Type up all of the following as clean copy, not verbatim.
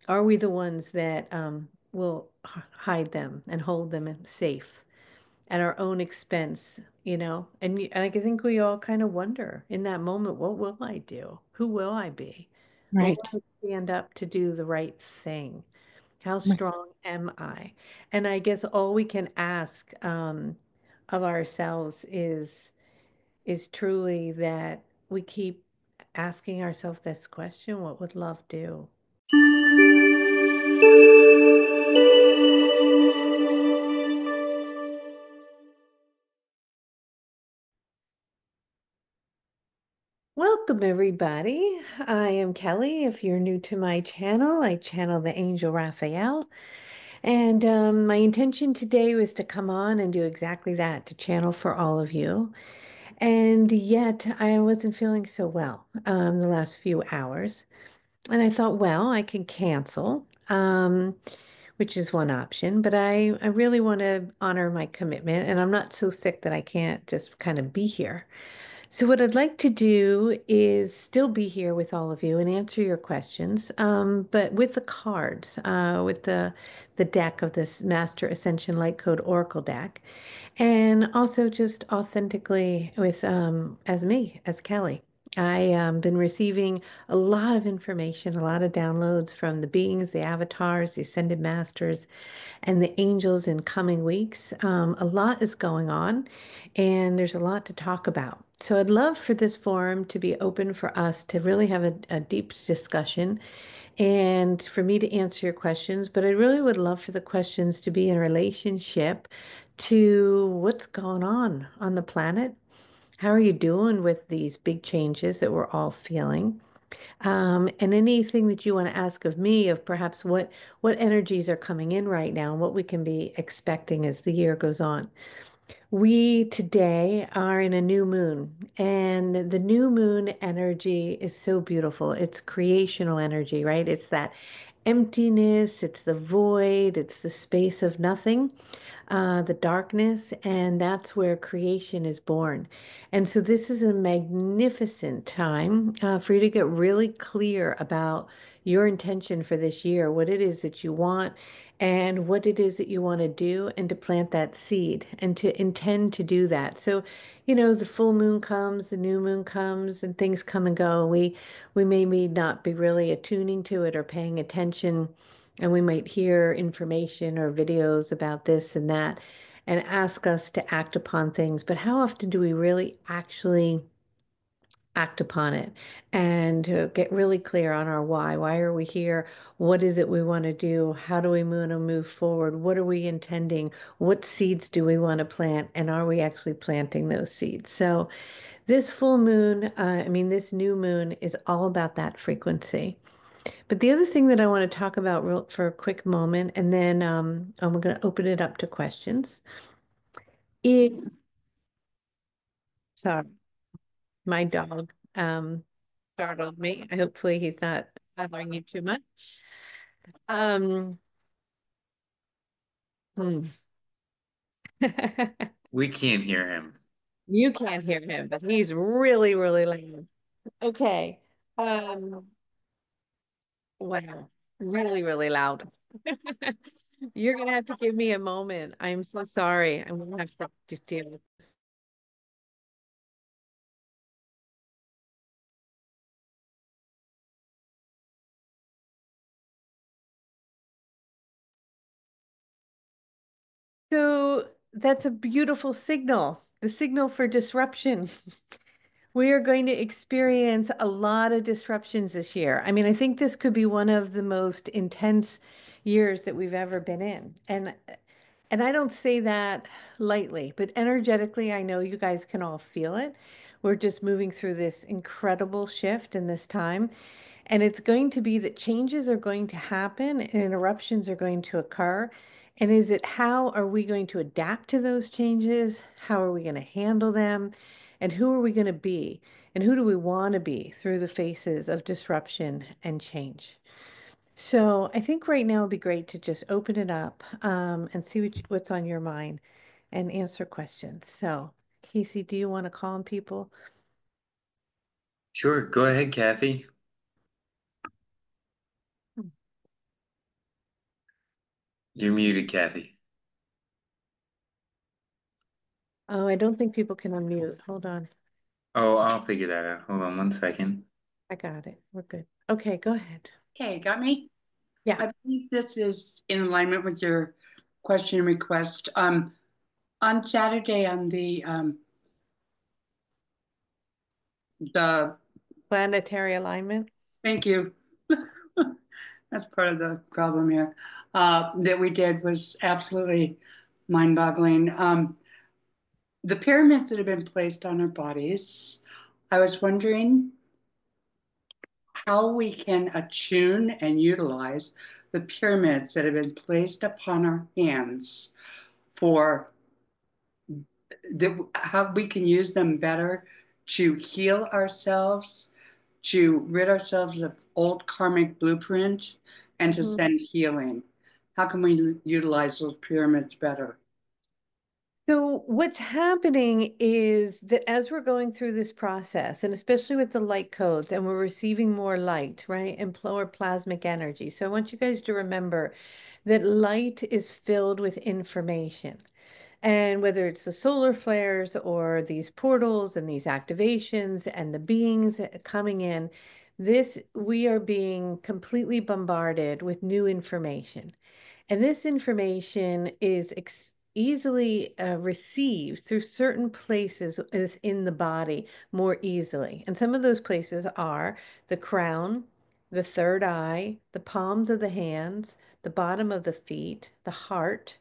Are we the ones that will hide them and hold them safe at our own expense, you know? And I think we all kind of wonder in that moment, what will I do? Who will I be? Will Right. I stand up to do the right thing? How Right. strong am I? And I guess all we can ask of ourselves is truly that we keep asking ourselves this question, what would love do? Welcome, everybody. I am Kelly. If you're new to my channel, I channel the Angel Raphael. And my intention today was to come on and do exactly that, to channel for all of you. And yet I wasn't feeling so well the last few hours. And I thought, well, I can cancel, which is one option, but I really want to honor my commitment. And I'm not so sick that I can't just kind of be here. So what I'd like to do is still be here with all of you and answer your questions, but with the cards, with the deck of this Master Ascension Light Code Oracle deck, and also just authentically with as me, as Kelly. I been receiving a lot of information, a lot of downloads from the beings, the avatars, the ascended masters, and the angels in coming weeks. A lot is going on, and there's a lot to talk about. So I'd love for this forum to be open for us to really have a deep discussion and for me to answer your questions. But I really would love for the questions to be in relationship to what's going on the planet. How are you doing with these big changes that we're all feeling? And anything that you want to ask of me of perhaps what energies are coming in right now and what we can be expecting as the year goes on. We today are in a new moon, and the new moon energy is so beautiful. It's creational energy, right? It's that emptiness, it's the void, it's the space of nothing, the darkness, and that's where creation is born. And so this is a magnificent time for you to get really clear about your intention for this year, what it is that you want, and what it is that you want to do, and to plant that seed and to intend to do that. So, you know, the full moon comes, the new moon comes, and things come and go. We maybe not be really attuning to it or paying attention, and we might hear information or videos about this and that and ask us to act upon things. But how often do we really actually act upon it and to get really clear on our why? Why are we here? What is it we want to do? How do we want to move forward? What are we intending? What seeds do we want to plant? And are we actually planting those seeds? So this full moon, this new moon is all about that frequency. But the other thing that I want to talk about for a quick moment, and then I'm going to open it up to questions. It, sorry, my dog startled me. Hopefully he's not bothering you too much. Um, hmm. We can't hear him. You can't hear him, but he's really, really loud. Okay. Um, wow. Really, really loud. You're gonna have to give me a moment. I'm so sorry. I'm gonna have to deal with this. So that's a beautiful signal, the signal for disruption. We are going to experience a lot of disruptions this year. I mean, I think this could be one of the most intense years that we've ever been in. And I don't say that lightly, but energetically, I know you guys can all feel it. We're just moving through this incredible shift in this time. And it's going to be that changes are going to happen and interruptions are going to occur. And is it how are we going to adapt to those changes? How are we going to handle them? And who are we going to be? And who do we want to be through the faces of disruption and change? So I think right now would be great to just open it up and see what's on your mind and answer questions. So, Casey, do you want to call on people? Sure, go ahead, Kathy. You're muted, Kathy. Oh, I don't think people can unmute. Hold on. Oh, I'll figure that out. Hold on one second. I got it. We're good. Okay, go ahead. Okay, got me? Yeah. I believe this is in alignment with your question and request. On Saturday on the Planetary alignment. thank you. That's part of the problem here. That we did was absolutely mind-boggling. The pyramids that have been placed on our bodies, I was wondering how we can attune and utilize the pyramids that have been placed upon our hands for how we can use them better to heal ourselves, to rid ourselves of old karmic blueprint, and to Mhm. send healing. How can we utilize those pyramids better? So what's happening is that as we're going through this process, and especially with the light codes, and we're receiving more light, right, and more plasmic energy. So I want you guys to remember that light is filled with information. And whether it's the solar flares or these portals and these activations and the beings coming in, we are being completely bombarded with new information. And this information is easily received through certain places in the body more easily. And some of those places are the crown, the third eye, the palms of the hands, the bottom of the feet, the heart,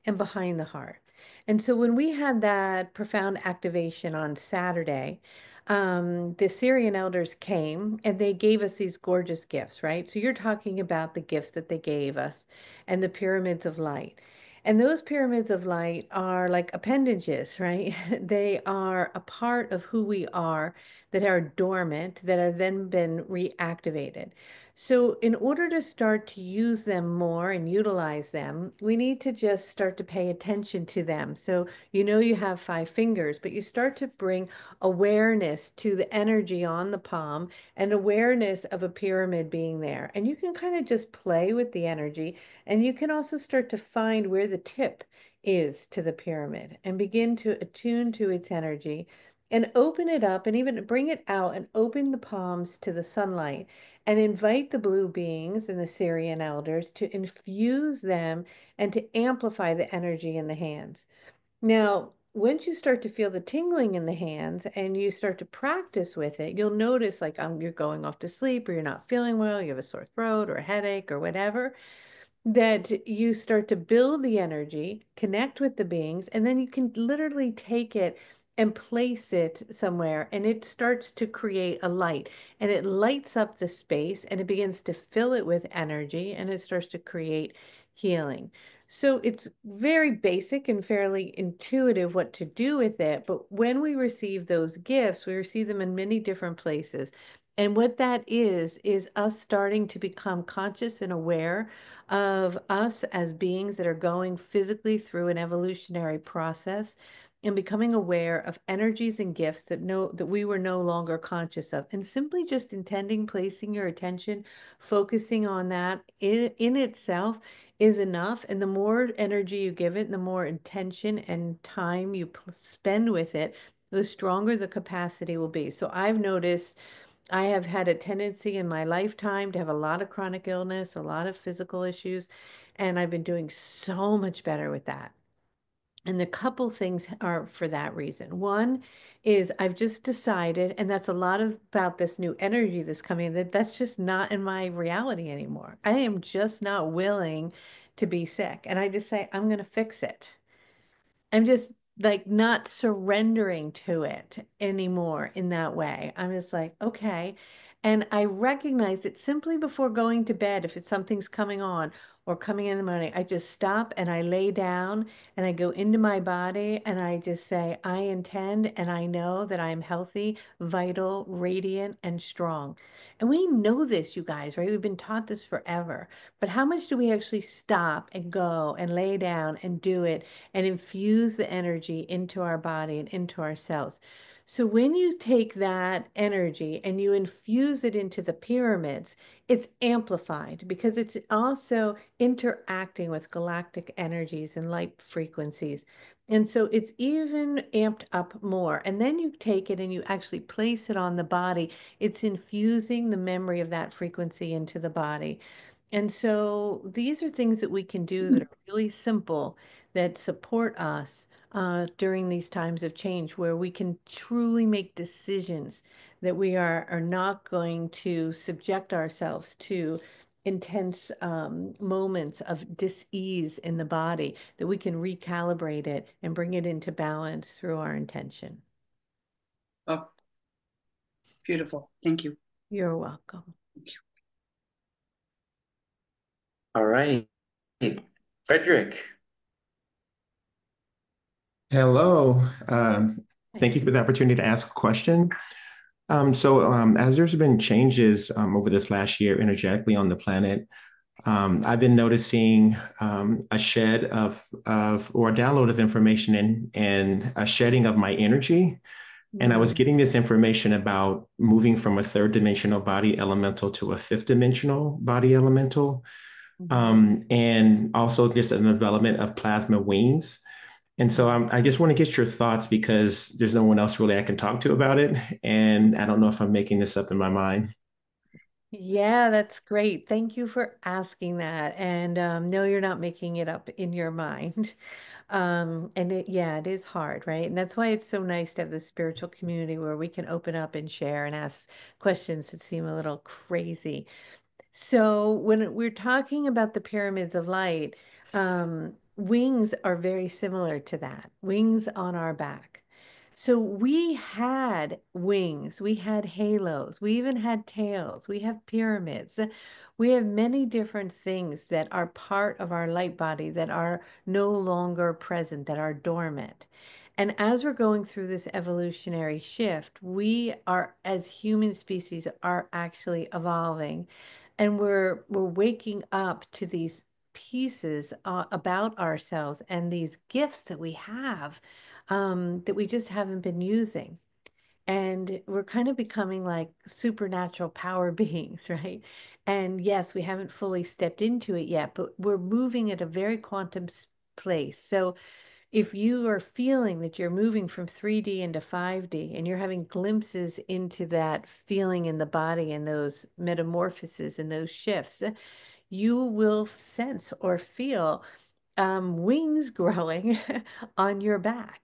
and behind the heart. And so when we had that profound activation on Saturday, the Syrian elders came and they gave us these gorgeous gifts, right? So you're talking about the gifts that they gave us and the pyramids of light. And those pyramids of light are like appendages, right? They are a part of who we are that are dormant, that have then been reactivated. So, in order to start to use them more and utilize them, we need to just start to pay attention to them. So, you have 5 fingers, but you start to bring awareness to the energy on the palm and awareness of a pyramid being there. And you can kind of just play with the energy, and you can also start to find where the tip is to the pyramid and begin to attune to its energy and open it up and even bring it out and open the palms to the sunlight and invite the blue beings and the Syrian elders to infuse them and to amplify the energy in the hands. Now, once you start to feel the tingling in the hands and you start to practice with it, you'll notice like you're going off to sleep or you're not feeling well, you have a sore throat or a headache or whatever that you start to build the energy, connect with the beings, and then you can literally take it and place it somewhere, and it starts to create a light, and it lights up the space, and it begins to fill it with energy, and it starts to create healing. So it's very basic and fairly intuitive what to do with it, but when we receive those gifts, we receive them in many different places. And what that is us starting to become conscious and aware of us as beings that are going physically through an evolutionary process and becoming aware of energies and gifts that we were no longer conscious of, and simply just intending placing your attention focusing on that in itself is enough. And the more energy you give it, the more intention and time you spend with it, the stronger the capacity will be. So I've noticed I have had a tendency in my lifetime to have a lot of chronic illness, a lot of physical issues, and I've been doing so much better with that. And the couple things are for that reason. One is I've just decided, and that's a lot about this new energy that's coming, that's just not in my reality anymore. I am just not willing to be sick. And I just say, I'm going to fix it. I'm just like not surrendering to it anymore in that way. I'm just like, okay. And I recognize that simply before going to bed, if it's something's coming on or coming in the morning, I just stop and I lay down and I go into my body and I just say, I intend and I know that I'm healthy, vital, radiant, and strong. And we know this, you guys, right? We've been taught this forever. But how much do we actually stop and go and lay down and do it and infuse the energy into our body and into our cells? So when you take that energy and you infuse it into the pyramids, it's amplified because it's also interacting with galactic energies and light frequencies. And so it's even amped up more. And then you take it and you actually place it on the body. It's infusing the memory of that frequency into the body. And so these are things that we can do that are really simple that support us during these times of change where we can truly make decisions that we are not going to subject ourselves to intense moments of dis-ease in the body, that we can recalibrate it and bring it into balance through our intention. Oh, beautiful. Thank you. You're welcome. All right. Frederick. Hello. Thank you for the opportunity to ask a question. As there's been changes over this last year energetically on the planet, I've been noticing a shed or a download of information and a shedding of my energy. And I was getting this information about moving from a third dimensional body elemental to a fifth dimensional body elemental, and also just a development of plasma wings. And so I just want to get your thoughts because there's no one else really I can talk to about it. And I don't know if I'm making this up in my mind. Yeah, that's great. Thank you for asking that. And no, you're not making it up in your mind. Yeah, it is hard, right? And that's why it's so nice to have the spiritual community where we can open up and share and ask questions that seem a little crazy. So when we're talking about the pyramids of light, wings are very similar to that, wings on our back. So we had wings, we had halos, we even had tails, we have pyramids. We have many different things that are part of our light body that are no longer present, that are dormant. And as we're going through this evolutionary shift, we are, as human species, are actually evolving, and we're waking up to these pieces about ourselves and these gifts that we have that we just haven't been using. And we're kind of becoming like supernatural power beings, right? And yes, we haven't fully stepped into it yet, but we're moving at a very quantum place. So if you are feeling that you're moving from 3D into 5D and you're having glimpses into that feeling in the body and those metamorphoses and those shifts, you will sense or feel wings growing on your back.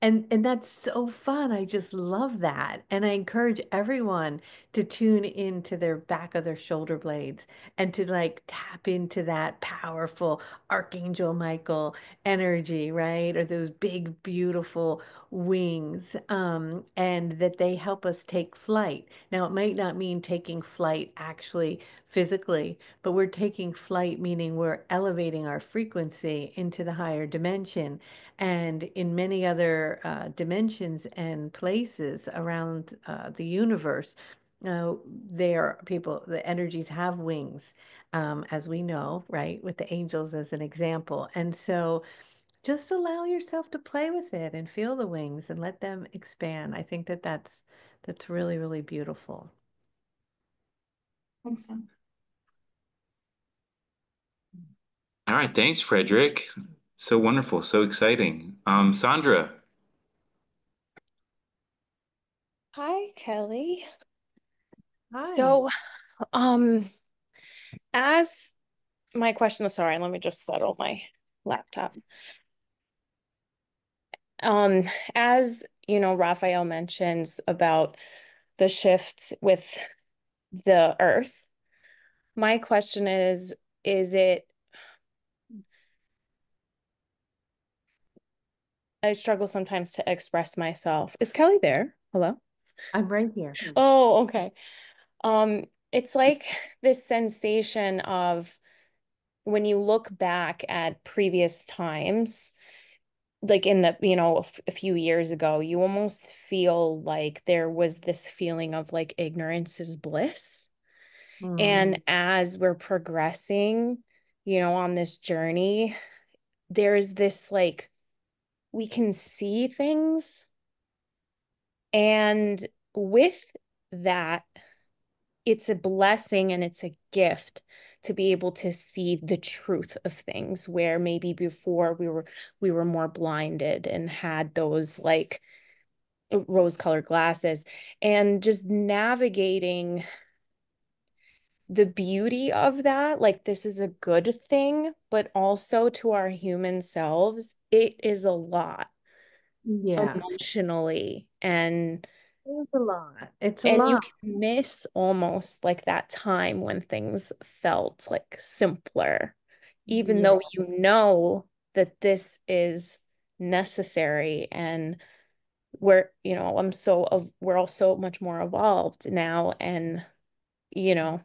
And that's so fun. I just love that. And I encourage everyone to tune into their back of their shoulder blades and to like tap into that powerful Archangel Michael energy, right? Or those big, beautiful wings. And that they help us take flight. Now, it might not mean taking flight actually physically, but we're taking flight, meaning we're elevating our frequency into the higher dimension. And in many other dimensions and places around the universe, there people, the energies have wings, as we know, right? With the angels as an example. And so just allow yourself to play with it and feel the wings and let them expand. I think that that's really, really beautiful. All right. Thanks, Frederick. So wonderful. So exciting. Sandra. Hi, Kelly. Hi. So, um, as my question, sorry, let me just settle my laptop. Um, as you know, Raphael mentions about the shifts with the earth. My question is it, I struggle sometimes to express myself. Is Kelly there? Hello? I'm right here. Oh, okay. It's like this sensation of when you look back at previous times, like in the, a few years ago, you almost feel like there was this feeling of like ignorance is bliss. Mm. And as we're progressing, on this journey, there is this like we can see things And with that, it's a blessing and it's a gift to be able to see the truth of things where maybe before we were more blinded and had those like rose-colored glasses, and just navigating the beauty of that. Like, this is a good thing, but also to our human selves, it is a lot Yeah, emotionally, and it's a lot. It's a you lot. can miss almost like that time when things felt like simpler, even Yeah. though you know that this is necessary. And we're all so much more evolved now, and you know,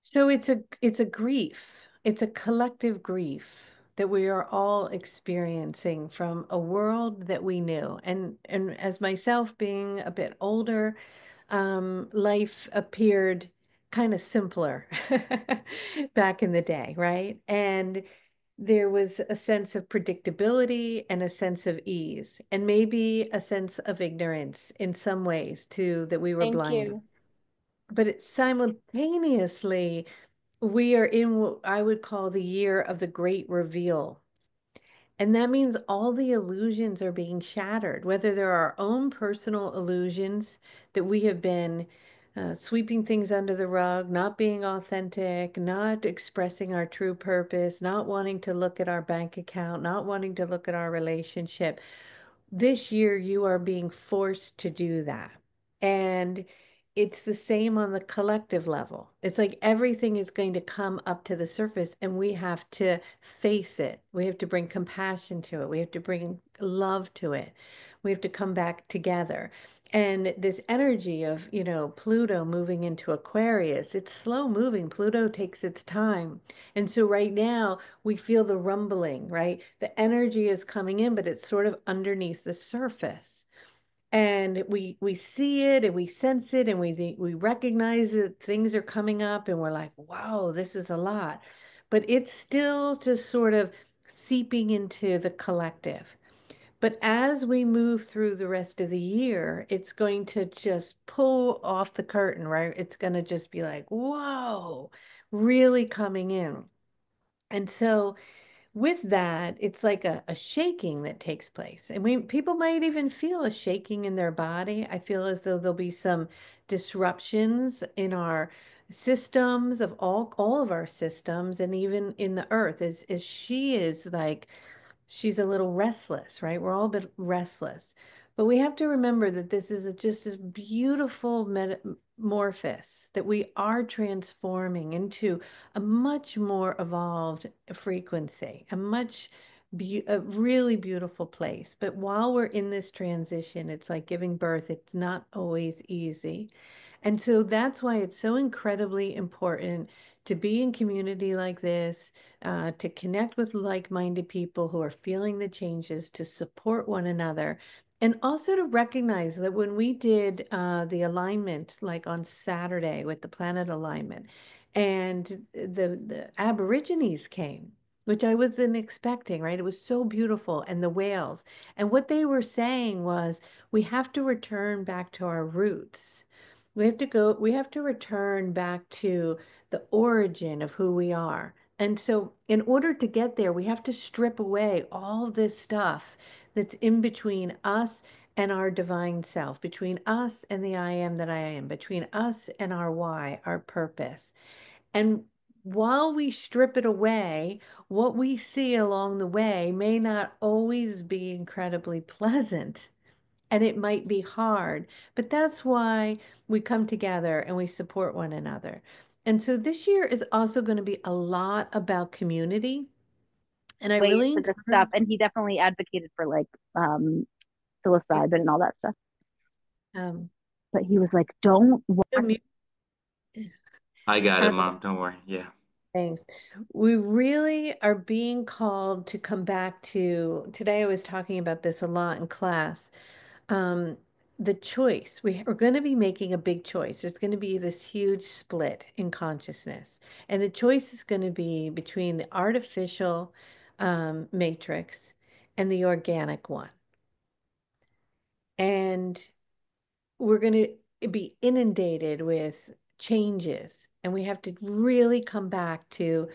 So it's a grief. It's a collective grief that we are all experiencing from a world that we knew. And as myself being a bit older, life appeared kind of simpler back in the day, right? And there was a sense of predictability and a sense of ease, and maybe a sense of ignorance in some ways too, that we were thank blinded. you. But it's simultaneously, we are in what I would call the year of the great reveal. And that means all the illusions are being shattered, whether they're our own personal illusions that we have been sweeping things under the rug, not being authentic, not expressing our true purpose, not wanting to look at our bank account, not wanting to look at our relationship. This year, you are being forced to do that. And it's the same on the collective level. It's like everything is going to come up to the surface and we have to face it. We have to bring compassion to it. We have to bring love to it. We have to come back together. And this energy of, Pluto moving into Aquarius, it's slow moving. Pluto takes its time. And so right now we feel the rumbling, right? The energy is coming in, but it's sort of underneath the surface. And we see it and we sense it and we recognize that things are coming up and we're like, wow, this is a lot. But it's still just sort of seeping into the collective. But as we move through the rest of the year, it's going to just pull off the curtain, right? It's going to just be like, whoa, really coming in. And so with that, it's like a shaking that takes place. And people might even feel a shaking in their body. I feel as though there'll be some disruptions in our systems, of all of our systems, and even in the earth, as she is like, she's a little restless, right? We're all a bit restless. But we have to remember that this is just this beautiful metamorphosis that we are transforming into a much more evolved frequency, a really beautiful place. But while we're in this transition, it's like giving birth. It's not always easy. And so that's why it's so incredibly important to be in community like this, to connect with like-minded people who are feeling the changes, to support one another, and also to recognize that when we did the alignment, like on Saturday with the planet alignment, and the Aborigines came, which I wasn't expecting, right? It was so beautiful, and the whales. And what they were saying was, we have to return back to our roots. We have to return back to the origin of who we are. And so, in order to get there, we have to strip away all this stuff that's in between us and our divine self, between us and the I am that I am, between us and our why, our purpose. And while we strip it away, what we see along the way may not always be incredibly pleasant, and it might be hard, but that's why we come together and we support one another. And so this year is also going to be a lot about community. And I Way really into this stuff, encourage, and he definitely advocated for like psilocybin and all that stuff. um, But he was like, "Don't watch." commu- I got it, um, Mom. Don't worry. Yeah. thanks. We really are being called to come back to, today I was talking about this a lot in class. um, the choice. We are going to be making a big choice. There's going to be this huge split in consciousness. And the choice is going to be between the artificial matrix and the organic one. And we're going to be inundated with changes. And we have to really come back to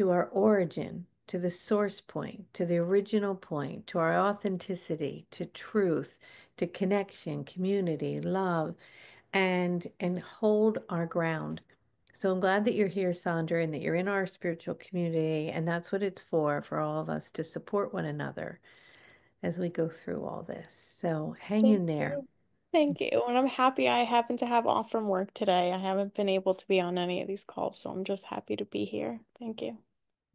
our origin, to the source point, to the original point, to our authenticity, to truth, to connection, community, love, and hold our ground. So I'm glad that you're here, Sandra, and that you're in our spiritual community. And that's what it's for all of us to support one another as we go through all this. So hang Thank in there. you. Thank you. And I'm happy I happen to have off from work today. I haven't been able to be on any of these calls, so I'm just happy to be here. Thank you.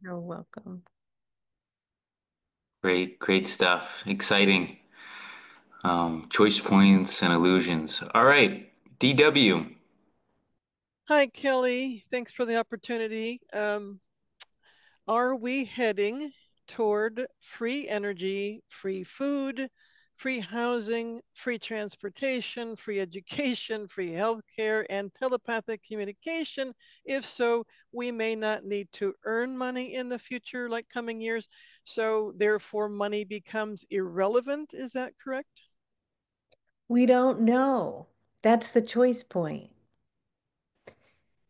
You're welcome. Great, great stuff. Exciting. Choice points and illusions. All right, DW. Hi, Kelly. Thanks for the opportunity. Are we heading toward free energy, free food, free housing, free transportation, free education, free healthcare, and telepathic communication? If so, we may not need to earn money in the future, like coming years. So therefore, money becomes irrelevant. Is that correct? We don't know. That's the choice point.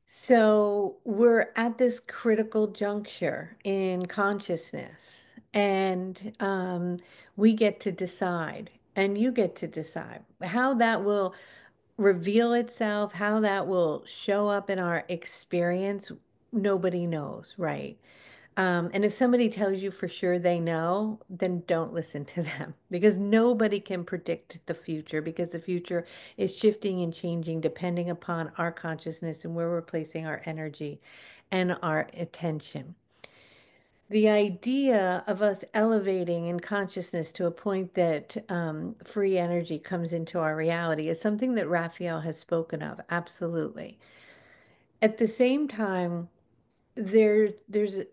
So we're at this critical juncture in consciousness, and we get to decide, and you get to decide how that will reveal itself, how that will show up in our experience. Nobody knows, right? And if somebody tells you for sure they know, then don't listen to them because nobody can predict the future because the future is shifting and changing depending upon our consciousness and where we're placing our energy and our attention. The idea of us elevating in consciousness to a point that free energy comes into our reality is something that Raphael has spoken of, absolutely. At the same time, there's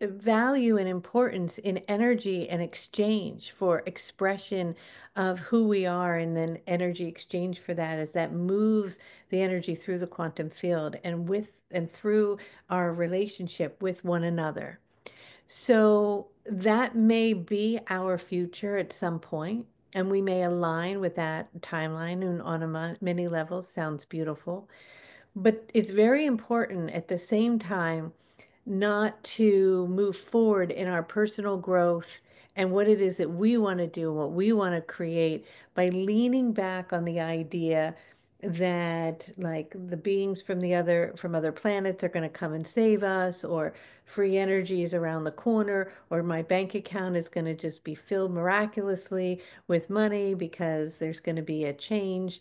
a value and importance in energy and exchange for expression of who we are, and then energy exchange for that as that moves the energy through the quantum field and with and through our relationship with one another. So that may be our future at some point, and we may align with that timeline, and on many levels sounds beautiful. But it's very important at the same time not to move forward in our personal growth and what it is that we want to do, what we want to create by leaning back on the idea that like the beings from other planets are going to come and save us, or free energy is around the corner, or my bank account is going to just be filled miraculously with money because there's going to be a change.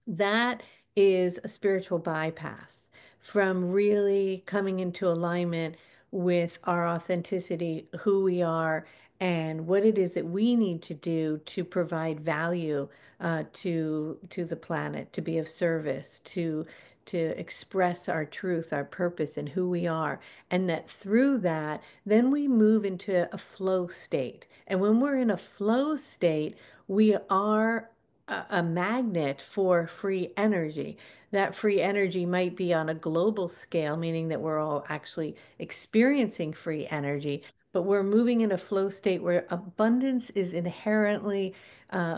That is a spiritual bypass from really coming into alignment with our authenticity, who we are, and what it is that we need to do to provide value to the planet, to be of service, to express our truth, our purpose, and who we are. And that through that, then we move into a flow state. And when we're in a flow state, we are a magnet for free energy. That free energy might be on a global scale, meaning that we're all actually experiencing free energy, but we're moving in a flow state where abundance is inherently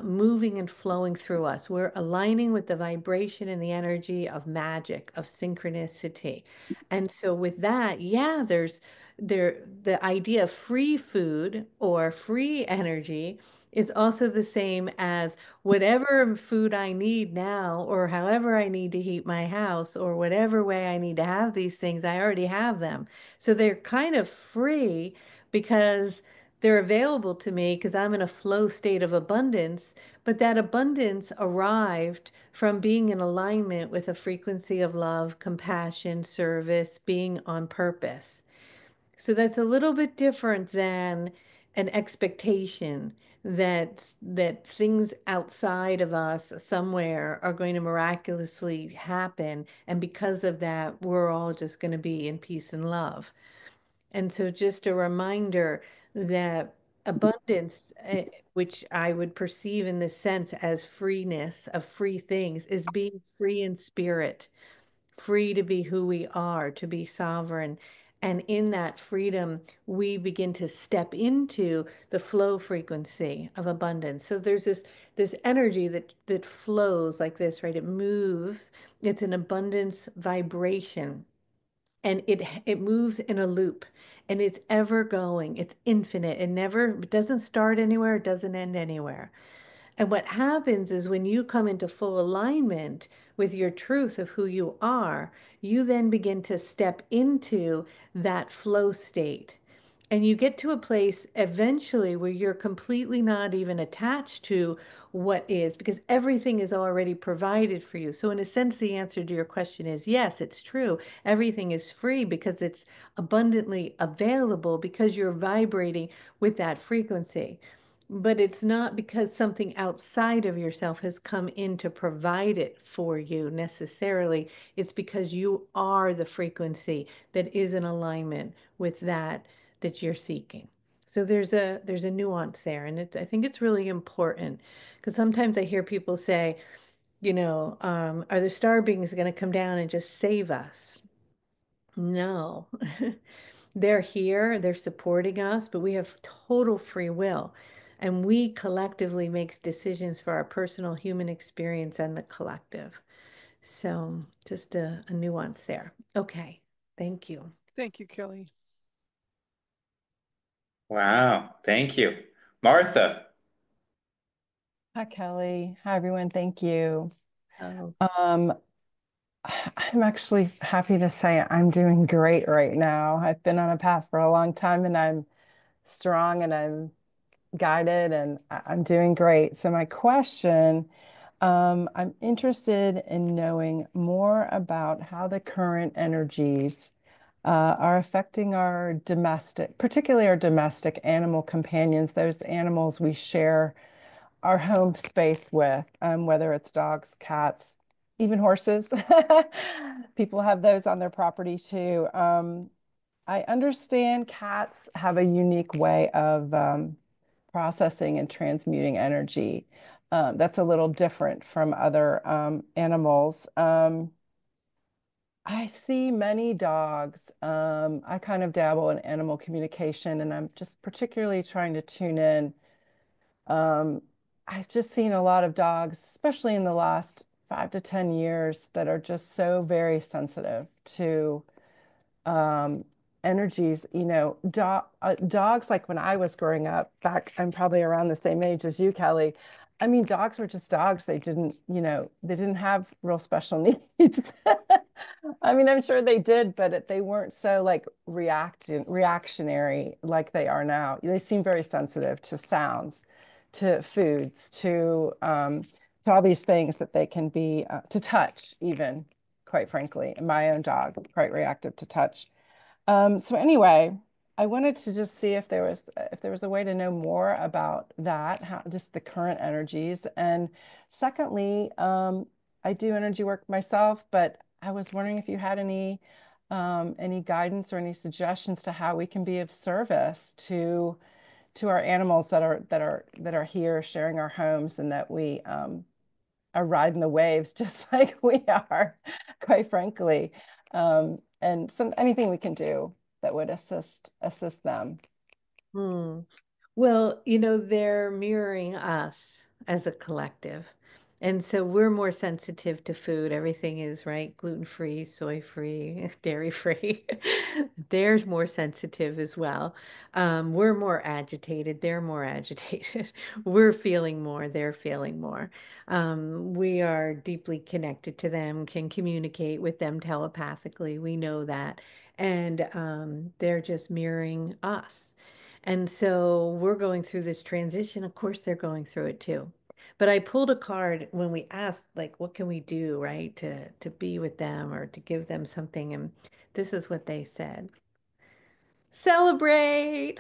moving and flowing through us. We're aligning with the vibration and the energy of magic, of synchronicity. And so with that, yeah, the idea of free food or free energy is also the same as whatever food I need now, or however I need to heat my house, or whatever way I need to have these things, I already have them. So they're kind of free because they're available to me because I'm in a flow state of abundance. But that abundance arrived from being in alignment with a frequency of love, compassion, service, being on purpose. So that's a little bit different than an expectation that things outside of us somewhere are going to miraculously happen, and because of that, we're all just going to be in peace and love. And so just a reminder that abundance, which I would perceive in this sense as freeness of free things, is being free in spirit, free to be who we are, to be sovereign, And in that freedom, we begin to step into the flow frequency of abundance. So there's this energy that flows like this, right? It moves. It's an abundance vibration, and it moves in a loop, and it's ever going. It's infinite. It doesn't start anywhere, it doesn't end anywhere. And what happens is when you come into full alignment with your truth of who you are, you then begin to step into that flow state. And you get to a place eventually where you're completely not even attached to what is, because everything is already provided for you. So, in a sense, the answer to your question is yes, it's true. Everything is free because it's abundantly available because you're vibrating with that frequency. But it's not because something outside of yourself has come in to provide it for you necessarily. It's because you are the frequency that is in alignment with that you're seeking. So there's a nuance there, and I think it's really important because sometimes I hear people say, are the star beings going to come down and just save us? No. They're here, they're supporting us, but we have total free will. And we collectively make decisions for our personal human experience and the collective. So just a nuance there. Okay, thank you. Thank you, Kelly. Wow, thank you. Martha. Hi, Kelly. Hi, everyone. Thank you. Oh, Um, I'm actually happy to say I'm doing great right now. I've been on a path for a long time and I'm strong and I'm guided and I'm doing great. So my question, I'm interested in knowing more about how the current energies are affecting our domestic, particularly our domestic animal companions, those animals we share our home space with, whether it's dogs, cats, even horses. People have those on their property too. I understand cats have a unique way of processing and transmuting energy. That's a little different from other animals. I see many dogs. I kind of dabble in animal communication, and I'm just particularly trying to tune in. um, I've just seen a lot of dogs, especially in the last 5 to 10 years, that are just so very sensitive to um, energies. Dogs, like when I was growing up, back, I'm probably around the same age as you, Kelly. I mean, dogs were just dogs. They didn't have real special needs. I mean, I'm sure they did, but they weren't so like reactionary like they are now. They seem very sensitive to sounds, to foods, to all these things that they can be, to touch even, quite frankly. My own dog, quite reactive to touch. So anyway, I wanted to just see if there was a way to know more about that, how just the current energies. And secondly, I do energy work myself, but I was wondering if you had any guidance or any suggestions to how we can be of service to our animals that are here sharing our homes, and that we are riding the waves just like we are, quite frankly. And anything we can do that would assist them. hmm. Well, they're mirroring us as a collective. And so we're more sensitive to food. Everything is, right, gluten-free, soy-free, dairy-free. They're more sensitive as well. We're more agitated. They're more agitated. We're feeling more. They're feeling more. We are deeply connected to them, can communicate with them telepathically. We know that. And they're just mirroring us. And so we're going through this transition. Of course, they're going through it too. But I pulled a card when we asked, like, what can we do, right, to be with them or to give them something? And this is what they said. Celebrate.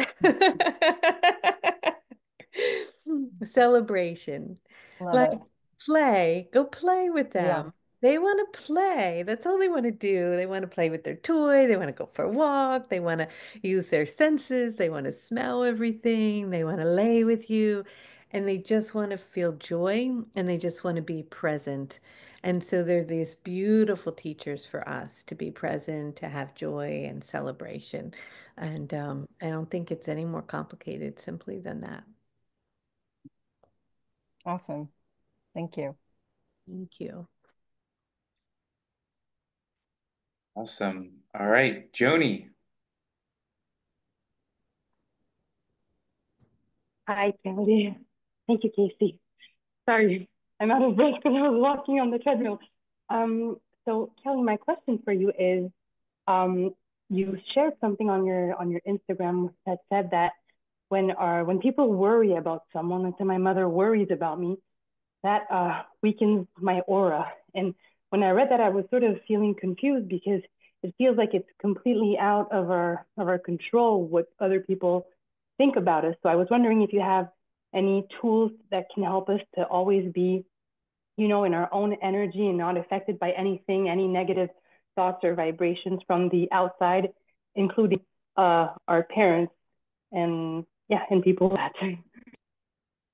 Celebration. Love Like it. play, go play with Yeah. them. They want to play. That's all they want to do. They want to play with their toy. They want to go for a walk. They want to use their senses. They want to smell everything. They want to lay with you. and they just want to feel joy and they just want to be present. And so they're these beautiful teachers for us to be present, to have joy and celebration. And I don't think it's any more complicated simply than that. Awesome. Thank you. Thank you. Awesome. All right, Joni. Hi, Kelly. Thank you, Casey. Sorry, I'm out of breath because I was walking on the treadmill. So Kelly, my question for you is, um, you shared something on your Instagram that said that when people worry about someone, let's say my mother worries about me, that weakens my aura. And when I read that, I was sort of feeling confused because it feels like it's completely out of our control what other people think about us. So I was wondering if you have any tools that can help us to always be, in our own energy and not affected by anything, any negative thoughts or vibrations from the outside, including our parents and yeah, and people that.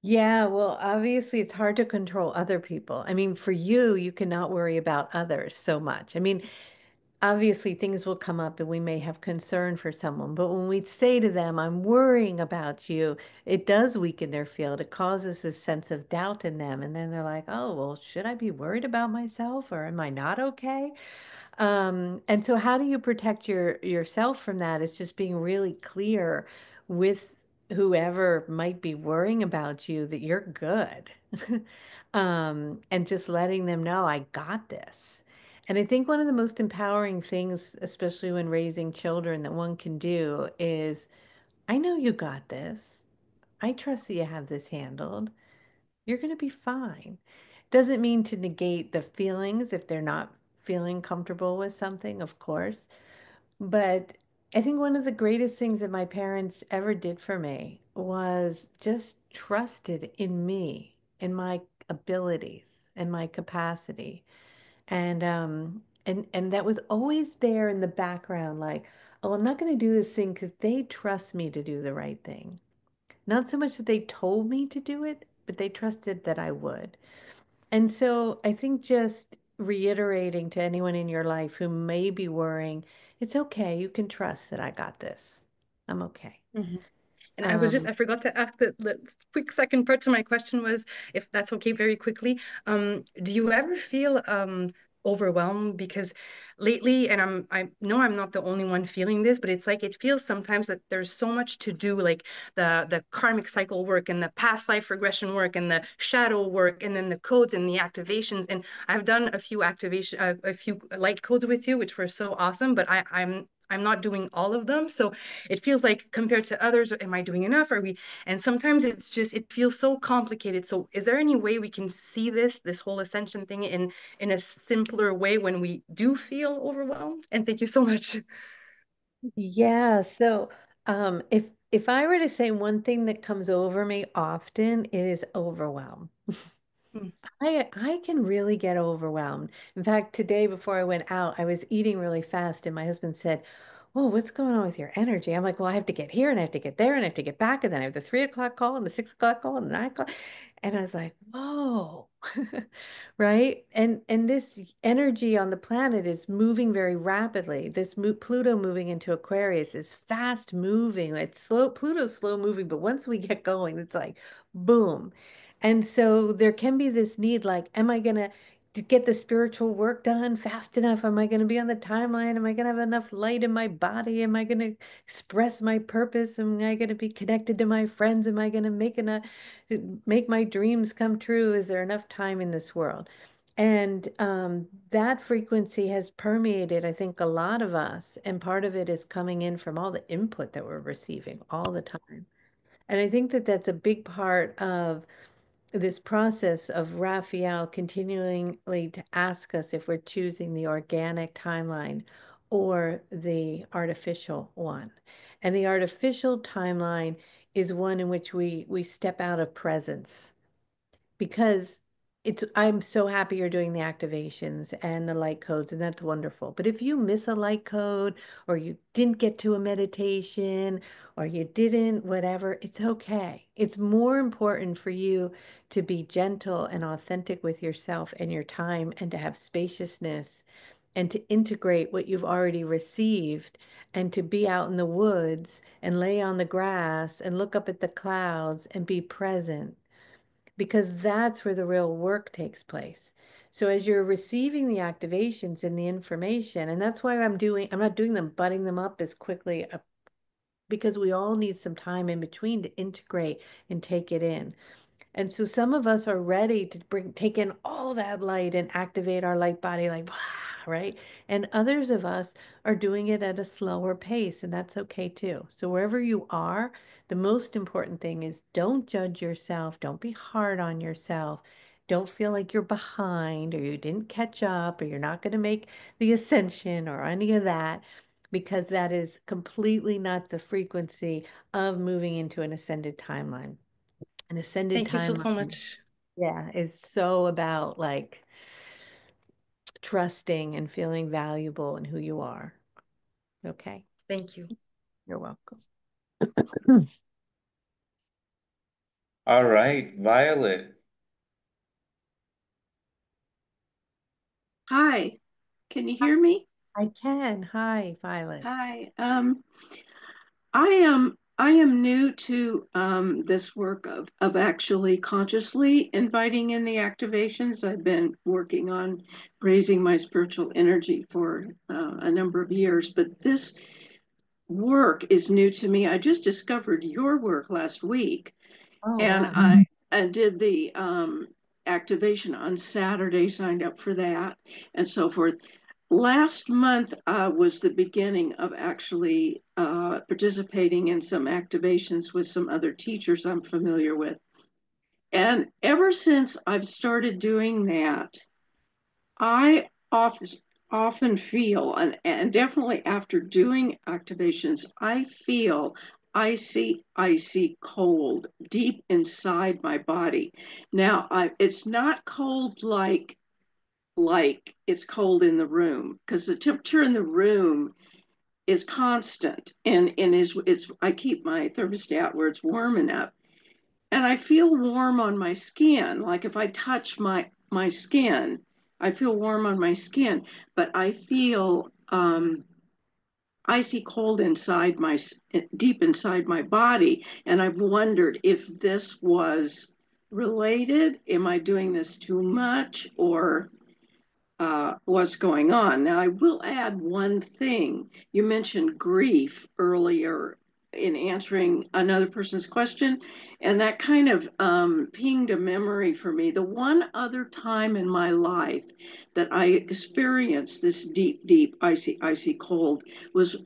Yeah, well, obviously it's hard to control other people. I mean, for you, you cannot worry about others so much. I mean, obviously things will come up and we may have concern for someone, but when we say to them, I'm worrying about you, it does weaken their field. It causes this sense of doubt in them. And then they're like, oh, well, should I be worried about myself or am I not okay? And so how do you protect yourself from that? It's just being really clear with whoever might be worrying about you that you're good. And just letting them know I got this. And I think one of the most empowering things, especially when raising children, that one can do is, I know you got this. I trust that you have this handled. You're going to be fine. Doesn't mean to negate the feelings if they're not feeling comfortable with something, of course. But I think one of the greatest things that my parents ever did for me was just trusted in me, in my abilities and my capacity. And that was always there in the background, like, oh, I'm not going to do this thing because they trust me to do the right thing. Not so much that they told me to do it, but they trusted that I would. And so I think just reiterating to anyone in your life who may be worrying, it's okay. You can trust that I got this. I'm okay. Mhm. And Um, I forgot to ask the quick second part to my question was, if that's okay, very quickly, do you ever feel overwhelmed? Because lately, and I know I'm not the only one feeling this, but it's like it feels sometimes that there's so much to do, like the karmic cycle work and the past life regression work and the shadow work and then the codes and the activations. And I've done a few light codes with you, which were so awesome, but I'm not doing all of them. So it feels like compared to others, am I doing enough? Are we? And sometimes it's just it feels so complicated. So is there any way we can see this whole ascension thing in a simpler way when we do feel overwhelmed? And thank you so much. yeah. So if I were to say one thing that comes over me often, it is overwhelm. Mm. I can really get overwhelmed. In fact, today before I went out, I was eating really fast, and my husband said, "Whoa, what's going on with your energy?" I'm like, "Well, I have to get here and I have to get there and I have to get back, and then I have the 3 o'clock call and the 6 o'clock call and the 9 o'clock." And I was like, "Whoa." Right? And this energy on the planet is moving very rapidly. This mo Pluto moving into Aquarius is fast moving. It's slow, Pluto's slow moving, but once we get going, it's like boom. And so there can be this need like, am I going to get the spiritual work done fast enough? Am I going to be on the timeline? Am I going to have enough light in my body? Am I going to express my purpose? Am I going to be connected to my friends? Am I going to make my dreams come true? Is there enough time in this world? And that frequency has permeated, I think, a lot of us. And part of it is coming in from all the input that we're receiving all the time. And I think that that's a big part of this process of Raphael continually to ask us if we're choosing the organic timeline or the artificial one. And the artificial timeline is one in which we step out of presence because I'm so happy you're doing the activations and the light codes, and that's wonderful. But if you miss a light code or you didn't get to a meditation or you didn't, whatever, it's okay. It's more important for you to be gentle and authentic with yourself and your time and to have spaciousness and to integrate what you've already received and to be out in the woods and lay on the grass and look up at the clouds and be present because that's where the real work takes place. So as you're receiving the activations and the information, and that's why I'm not doing them, butting them up as quickly because we all need some time in between to integrate and take it in. And so some of us are ready to take in all that light and activate our light body like, right? And others of us are doing it at a slower pace, and that's okay too. So wherever you are, the most important thing is don't judge yourself. Don't be hard on yourself. Don't feel like you're behind or you didn't catch up or you're not going to make the ascension or any of that, because that is completely not the frequency of moving into an ascended timeline. An ascended Thank you so, so timeline, much. yeah, is so about like trusting and feeling valuable in who you are. Okay. Thank you. You're welcome. All right, Violet. Hi, can you hear me? I can. Hi, Violet. Hi. I am new to this work of actually consciously inviting in the activations. I've been working on raising my spiritual energy for a number of years, but this work is new to me. I just discovered your work last week, Oh, and wow. I did the activation on Saturday, signed up for that, and so forth. Last month was the beginning of actually participating in some activations with some other teachers I'm familiar with. And ever since I've started doing that, I often feel, and definitely after doing activations, I feel icy cold deep inside my body. Now, it's not cold like it's cold in the room because the temperature in the room is constant and is I keep my thermostat where it's warm enough and I feel warm on my skin. Like if I touch my skin, I feel warm on my skin, but I feel icy cold inside my deep inside my body. And I've wondered if this was related. Am I doing this too much, or what's going on? Now, I will add one thing. You mentioned grief earlier in answering another person's question, and that kind of pinged a memory for me. The one other time in my life that I experienced this deep, icy cold was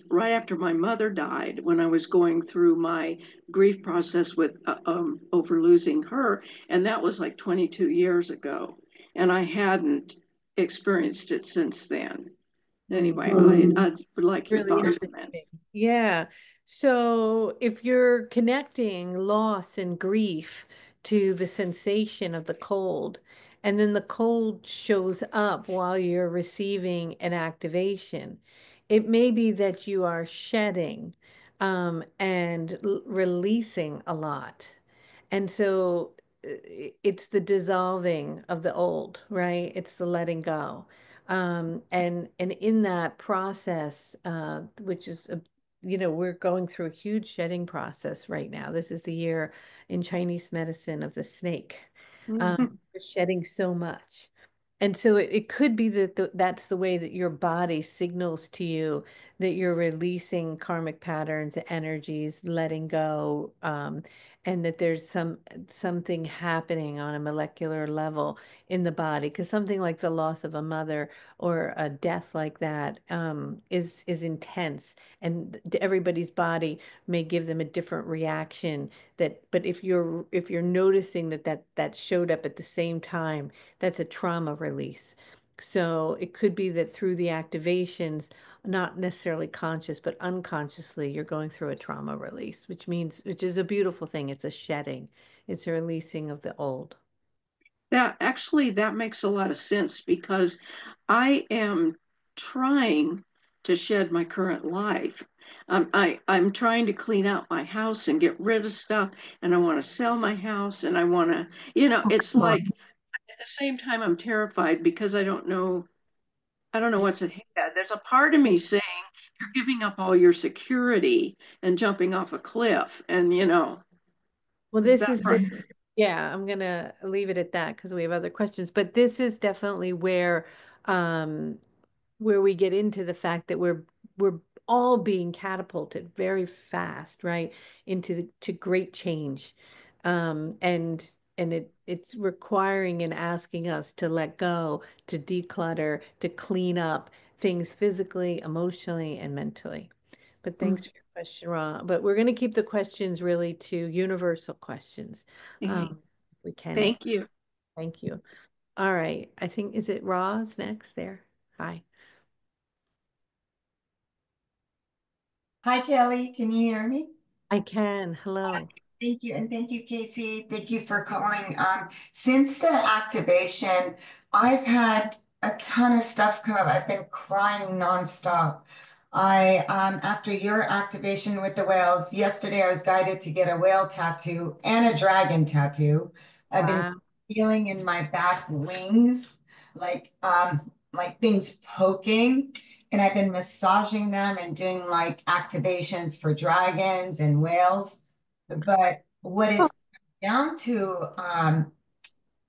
right after my mother died, when I was going through my grief process with over losing her, and that was like 22 years ago, and I hadn't experienced it since then. Anyway, I would like your Really thoughts on that. interesting. Yeah. So if you're connecting loss and grief to the sensation of the cold, and then the cold shows up while you're receiving an activation, it may be that you are shedding and releasing a lot. And so it's the dissolving of the old, right? It's the letting go. And in that process, which is we're going through a huge shedding process right now. This is the year in Chinese medicine of the snake. We're shedding so much. And so it could be that that's the way that your body signals to you that you're releasing karmic patterns, energies, letting go, and that there's something happening on a molecular level in the body. Because something like the loss of a mother or a death like that is intense, and everybody's body may give them a different reaction. But if you're noticing that showed up at the same time, that's a trauma release. So it could be that through the activations, not necessarily conscious, but unconsciously, you're going through a trauma release, which is a beautiful thing. It's a shedding. It's a releasing of the old. that makes a lot of sense because I am trying to shed my current life. I'm trying to clean out my house and get rid of stuff, and I want to sell my house, and I want to, it's like at the same time I'm terrified because I don't know what's ahead. There's a part of me saying you're giving up all your security and jumping off a cliff, and Well, this that is part. yeah, I'm gonna leave it at that because we have other questions. But this is definitely um, where we get into the fact that we're all being catapulted very fast, right, to great change, and it's requiring and asking us to let go, to declutter, to clean up things physically, emotionally, and mentally. But thanks for your question, Ra. But we're going to keep the questions really to universal questions. Okay. If we can. Thank you. Thank you. All right. I think, is it Ra's next there? Hi. Hi, Kelly. Can you hear me? I can. Hello. Thank you. And thank you, Casey. Thank you for calling. Since the activation, I've had a ton of stuff come up. I've been crying nonstop. After your activation with the whales, yesterday I was guided to get a whale tattoo and a dragon tattoo. I've been Wow. feeling in my back wings, like things poking, and I've been massaging them and doing like activations for dragons and whales. But what is down to an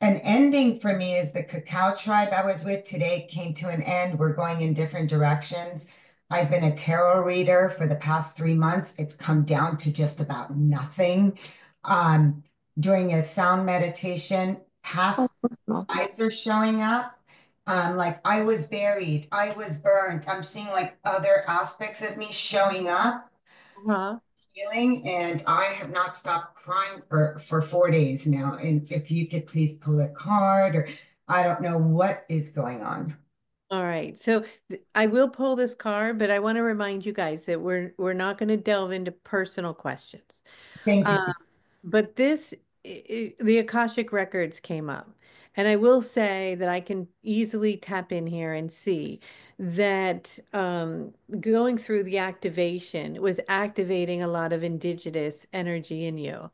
ending for me is the cacao tribe I was with today came to an end. We're going in different directions. I've been a tarot reader for the past 3 months. It's come down to just about nothing. Um, During a sound meditation, past lives are showing up. Like I was buried, I was burnt. I'm seeing like other aspects of me showing up Uh-huh. healing, and I have not stopped crying for 4 days now. And if you could please pull a card, or I don't know what is going on. All right. So I will pull this card, but I want to remind you guys that we're not going to delve into personal questions. Thank you. But the Akashic records came up. And I will say that I can easily tap in here and see that going through the activation was activating a lot of indigenous energy in you,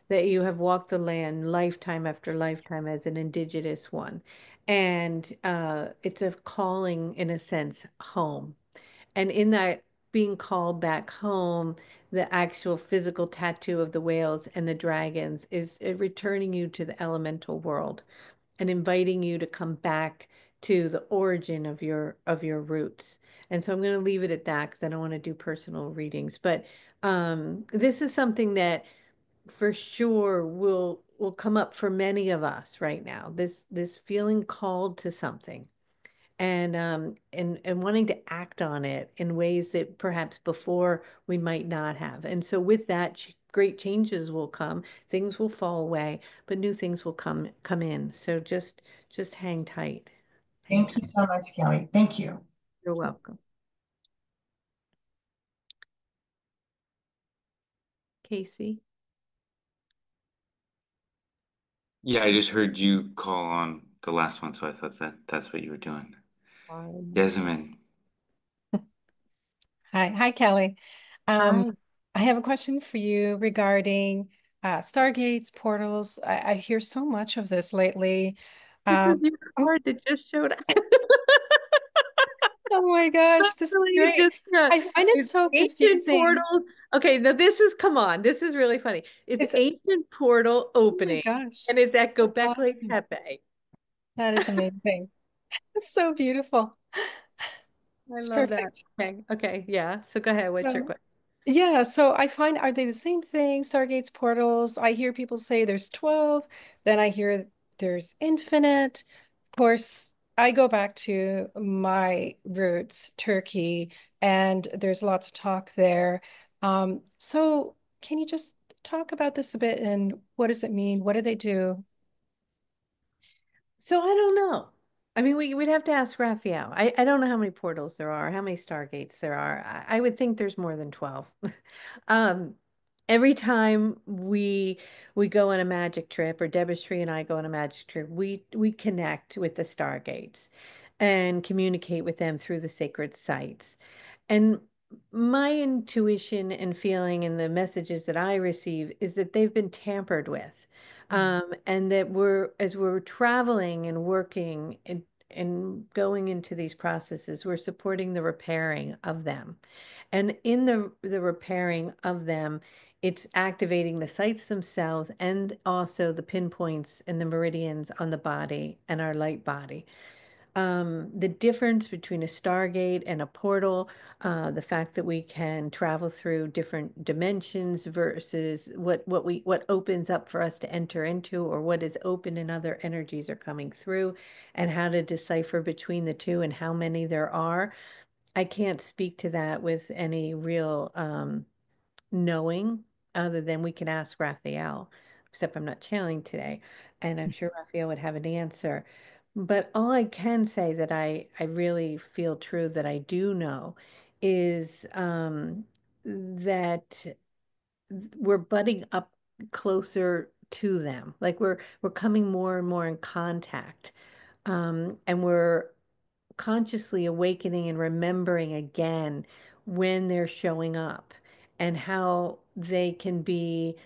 that you have walked the land lifetime after lifetime as an indigenous one. And it's a calling, in a sense, home. And in that being called back home, the actual physical tattoo of the whales and the dragons is returning you to the elemental world and inviting you to come back to the origin of your roots. And so I'm going to leave it at that because I don't want to do personal readings. But this is something that for sure will come up for many of us right now. This feeling called to something and wanting to act on it in ways that perhaps before we might not have. And so with that, great changes will come, things will fall away, but new things will come in. So just hang tight. Hang Thank tight. you so much, Kelly. Thank you. You're welcome. Casey. Yeah, I just heard you call on the last one, so I thought that's what you were doing. Yasmin. Hi, Kelly. Hi. I have a question for you regarding stargates, portals. I hear so much of this lately. This Um, is your card that just showed up. oh my gosh, this is Really, great. I find it it's so ancient confusing. portal. Okay, now this is, come on, this is really funny. It's It's, ancient portal oh my opening, gosh, and it's at that's Göbekli awesome. Tepe. That is amazing. It's so beautiful. I It's love that. perfect. Okay, okay, yeah. So go ahead. What's your So, question? yeah, so I find, are they the same thing? Stargates, portals. I hear people say there's 12, then I hear there's infinite. Of course, I go back to my roots, Turkey, and there's lots of talk there. So can you just talk about this a bit and what does it mean? What do they do? So I don't know. I mean, we'd have to ask Raphael. I don't know how many portals there are, how many stargates there are. I would think there's more than 12. Um, every time we go on a magic trip, or Debistry and I go on a magic trip, we connect with the stargates and communicate with them through the sacred sites. And my intuition and feeling and the messages that I receive is that they've been tampered with. And that as we're traveling and working and going into these processes, we're supporting the repairing of them. And in the repairing of them, it's activating the sites themselves and also the pinpoints and the meridians on the body and our light body. The difference between a stargate and a portal, the fact that we can travel through different dimensions versus what opens up for us to enter into, or what is open and other energies are coming through, and how to decipher between the two and how many there are. I can't speak to that with any real knowing, other than we can ask Raphael, except I'm not channeling today, and I'm sure Raphael would have an answer. But all I can say that I really feel true that I do know is that we're butting up closer to them. Like we're coming more and more in contact. And we're consciously awakening and remembering again when they're showing up, and how they can be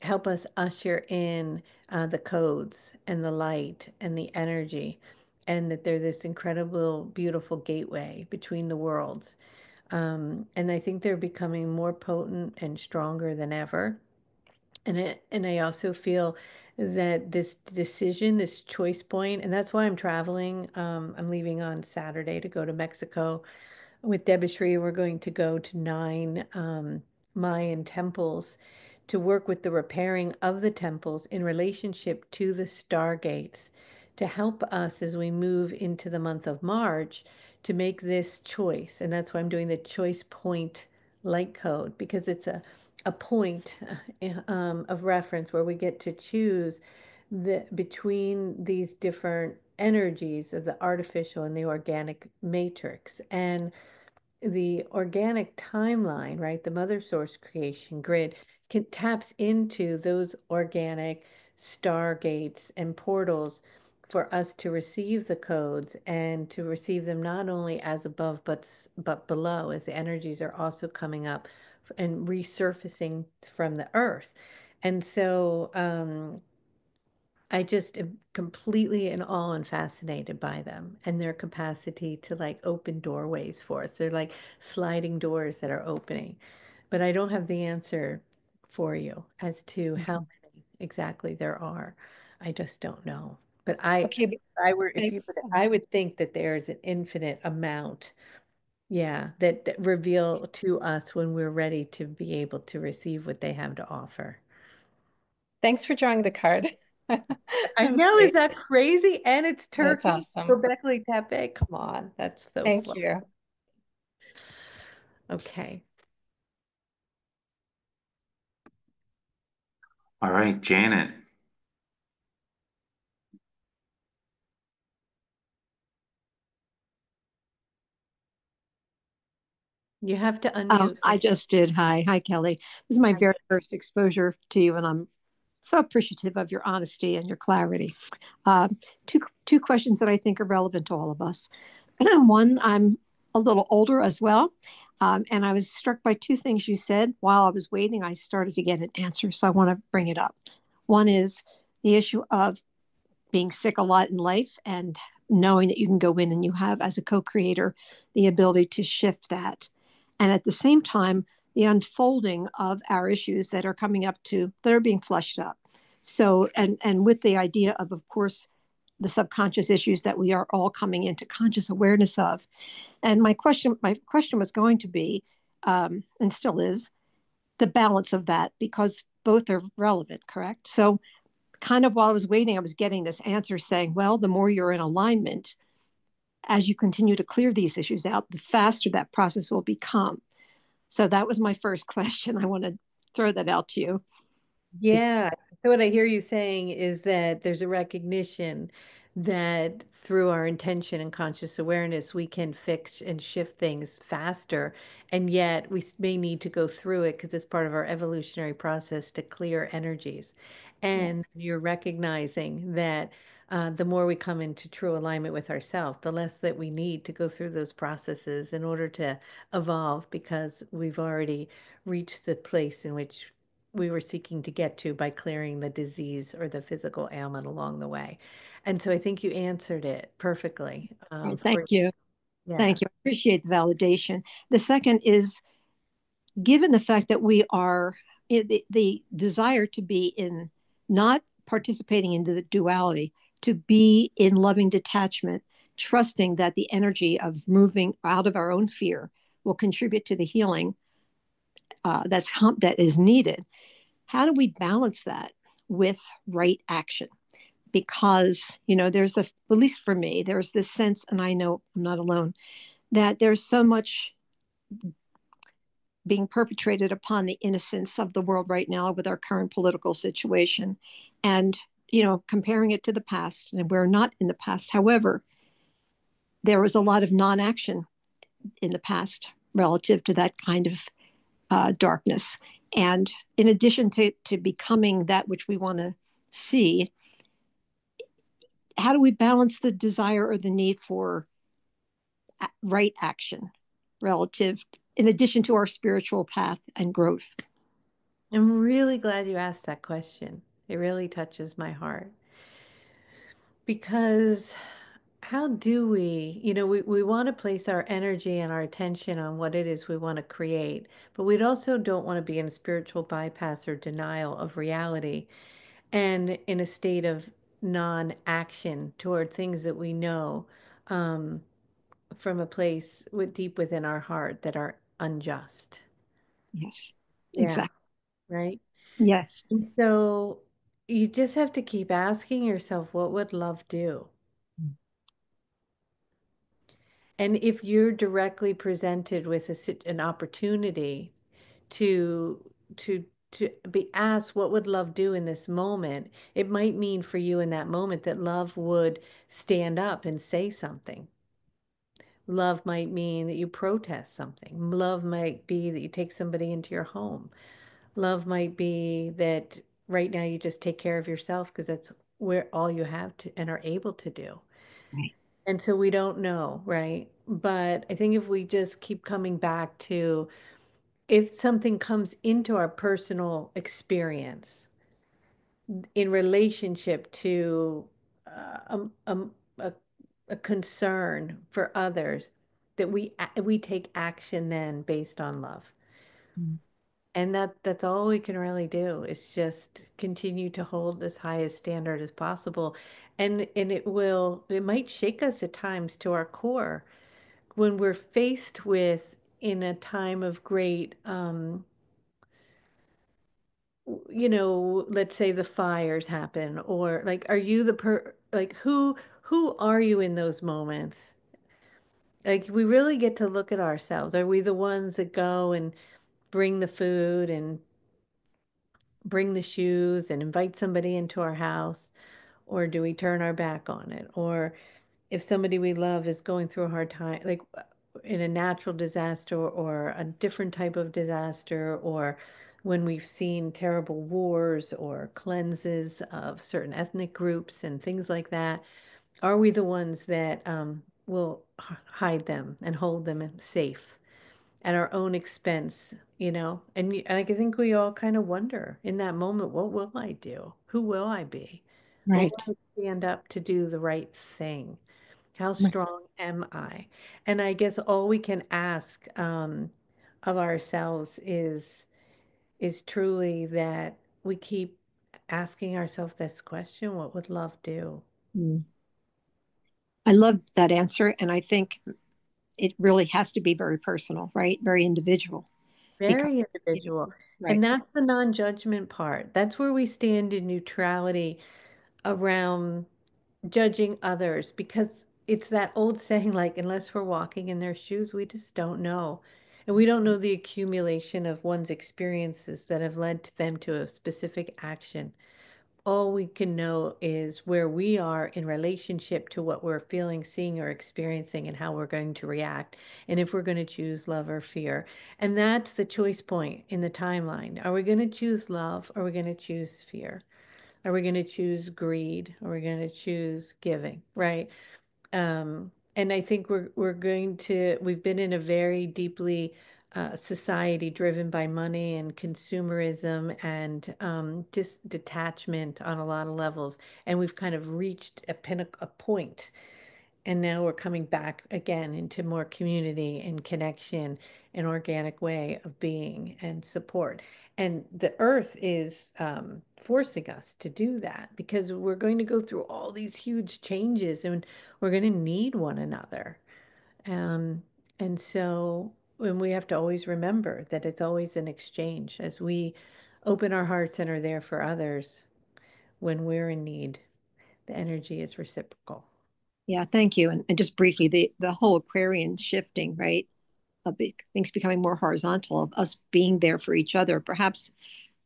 help us usher in the codes and the light and the energy, and that they're this incredible, beautiful gateway between the worlds. And I think they're becoming more potent and stronger than ever. And I also feel that this decision, this choice point, and that's why I'm traveling. I'm leaving on Saturday to go to Mexico with Debishri. We're going to go to 9 Mayan temples to work with the repairing of the temples in relationship to the stargates, to help us as we move into the month of March to make this choice. And that's why I'm doing the choice point light code, because it's a point of reference where we get to choose between these different energies of the artificial and the organic matrix. And the organic timeline, right? The mother source creation grid taps into those organic stargates and portals for us to receive the codes, and to receive them not only as above but below, as the energies are also coming up and resurfacing from the earth. And so I just am completely in awe and fascinated by them and their capacity to like open doorways for us. They're like sliding doors that are opening. But I don't have the answer for you as to how many exactly there are. I just don't know. But Okay, if I were, if you, thanks. I would think that there's an infinite amount, yeah, that reveal to us when we're ready to be able to receive what they have to offer. Thanks for drawing the card. I That was know, is great. that crazy? And it's That's Turkey. awesome. Göbekli Tepe. Come on, that's so Thank fun. you. Okay. All right, Janet. You have to unmute. I just did. Hi. Hi, Kelly. This is my very first exposure to you, and I'm so appreciative of your honesty and your clarity. Uh, two questions that I think are relevant to all of us. One, I'm a little older as well, and I was struck by two things you said. While I was waiting, I started to get an answer, so I want to bring it up. One is the issue of being sick a lot in life and knowing that you can go in and you have, as a co creator, the ability to shift that. And at the same time, the unfolding of our issues that are coming up to, that are being flushed up. So, and with the idea of course, the subconscious issues that we are all coming into conscious awareness of. And my question was going to be, and still is, the balance of that, because both are relevant, correct? So kind of while I was waiting, I was getting this answer saying, well, the more you're in alignment, as you continue to clear these issues out, the faster that process will become. So that was my first question. I want to throw that out to you. Yeah. So what I hear you saying is that there's a recognition that through our intention and conscious awareness, we can fix and shift things faster. And yet we may need to go through it because it's part of our evolutionary process to clear energies. And you're recognizing that the more we come into true alignment with ourselves, the less that we need to go through those processes in order to evolve because we've already reached the place in which we were seeking to get to by clearing the disease or the physical ailment along the way. And so I think you answered it perfectly. Right, thank you. Yeah. Thank you. I appreciate the validation. The second is given the fact that we are the desire to be in not participating into the duality, to be in loving detachment, trusting that the energy of moving out of our own fear will contribute to the healing that is needed. How do we balance that with right action? Because there's at least for me, there's this sense, and I know I'm not alone, that there's so much being perpetrated upon the innocence of the world right now with our current political situation, and comparing it to the past, and we're not in the past. However, there was a lot of non-action in the past relative to that kind of darkness. And in addition to becoming that which we want to see, how do we balance the desire or the need for right action relative, in addition to our spiritual path and growth? I'm really glad you asked that question. It really touches my heart. Because how do we want to place our energy and our attention on what it is we want to create, but we also don't want to be in a spiritual bypass or denial of reality and in a state of non-action toward things that we know um, from a place deep within our heart that are unjust. Yes, Yeah. exactly. Right? Yes. And so you just have to keep asking yourself, what would love do? And if you're directly presented with an opportunity to to to be asked what would love do in this moment, it might mean for you in that moment that love would stand up and say something. Love might mean that you protest something. Love might be that you take somebody into your home. Love might be that right now you just take care of yourself because that's where all you have to and are able to do. Right. And so we don't know, right? But I think if we just keep coming back to if something comes into our personal experience in relationship to a, a concern for others, that we take action then based on love. Mm. And that's all we can really do is just continue to hold as high a standard as possible. And it might shake us at times to our core when we're faced with in a time of great let's say the fires happen, or like are you who are you in those moments? Like we really get to look at ourselves. Are we the ones that go and bring the food and bring the shoes and invite somebody into our house? Or do we turn our back on it? Or if somebody we love is going through a hard time, like in a natural disaster or a different type of disaster, or when we've seen terrible wars or cleanses of certain ethnic groups and things like that, are we the ones that will hide them and hold them safe at our own expense, and I think we all kind of wonder in that moment, what will I do? Who will I be? Will Right. I stand up to do the right thing? How Right. strong am I? And I guess all we can ask of ourselves is truly that we keep asking ourselves this question, what would love do? Mm. I love that answer. And I think it really has to be very personal, right? Very individual. Very individual. Right. And that's the non-judgment part. That's where we stand in neutrality around judging others, because it's that old saying, like, unless we're walking in their shoes, we just don't know. And we don't know the accumulation of one's experiences that have led to them to a specific action all we can know is where we are in relationship to what we're feeling, seeing, or experiencing, and how we're going to react, and if we're going to choose love or fear. And that's the choice point in the timeline. Are we going to choose love? Or are we going to choose fear? Are we going to choose greed? Or are we going to choose giving? Right? And I think we've been in a very deeply society driven by money and consumerism and detachment on a lot of levels. And we've kind of reached a point, and now we're coming back again into more community and connection, an organic way of being and support. And the earth is forcing us to do that because we're going to go through all these huge changes and we're going to need one another. Um, and so, and we have to always remember that it's always an exchange as we open our hearts and are there for others when we're in need. The energy is reciprocal. Yeah, thank you. And just briefly, the whole Aquarian shifting, right? Things becoming more horizontal, of us being there for each other. Perhaps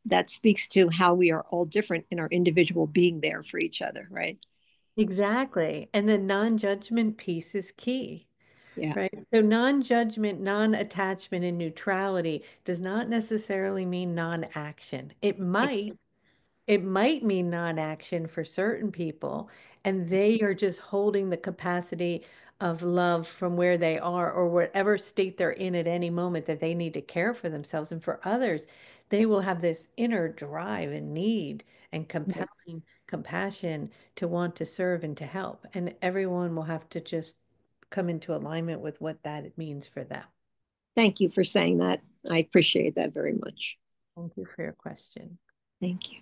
that speaks to how we are all different in our individual being there for each other, right? Exactly. And the non-judgment piece is key, Yeah. right? So non-judgment, non-attachment, and neutrality does not necessarily mean non-action. It might mean non-action for certain people, and they are just holding the capacity of love from where they are or whatever state they're in at any moment that they need to care for themselves. And for others, they will have this inner drive and need and compelling compassion to want to serve and to help. And everyone will have to just come into alignment with what that means for them. Thank you for saying that. I appreciate that very much. Thank you for your question. Thank you.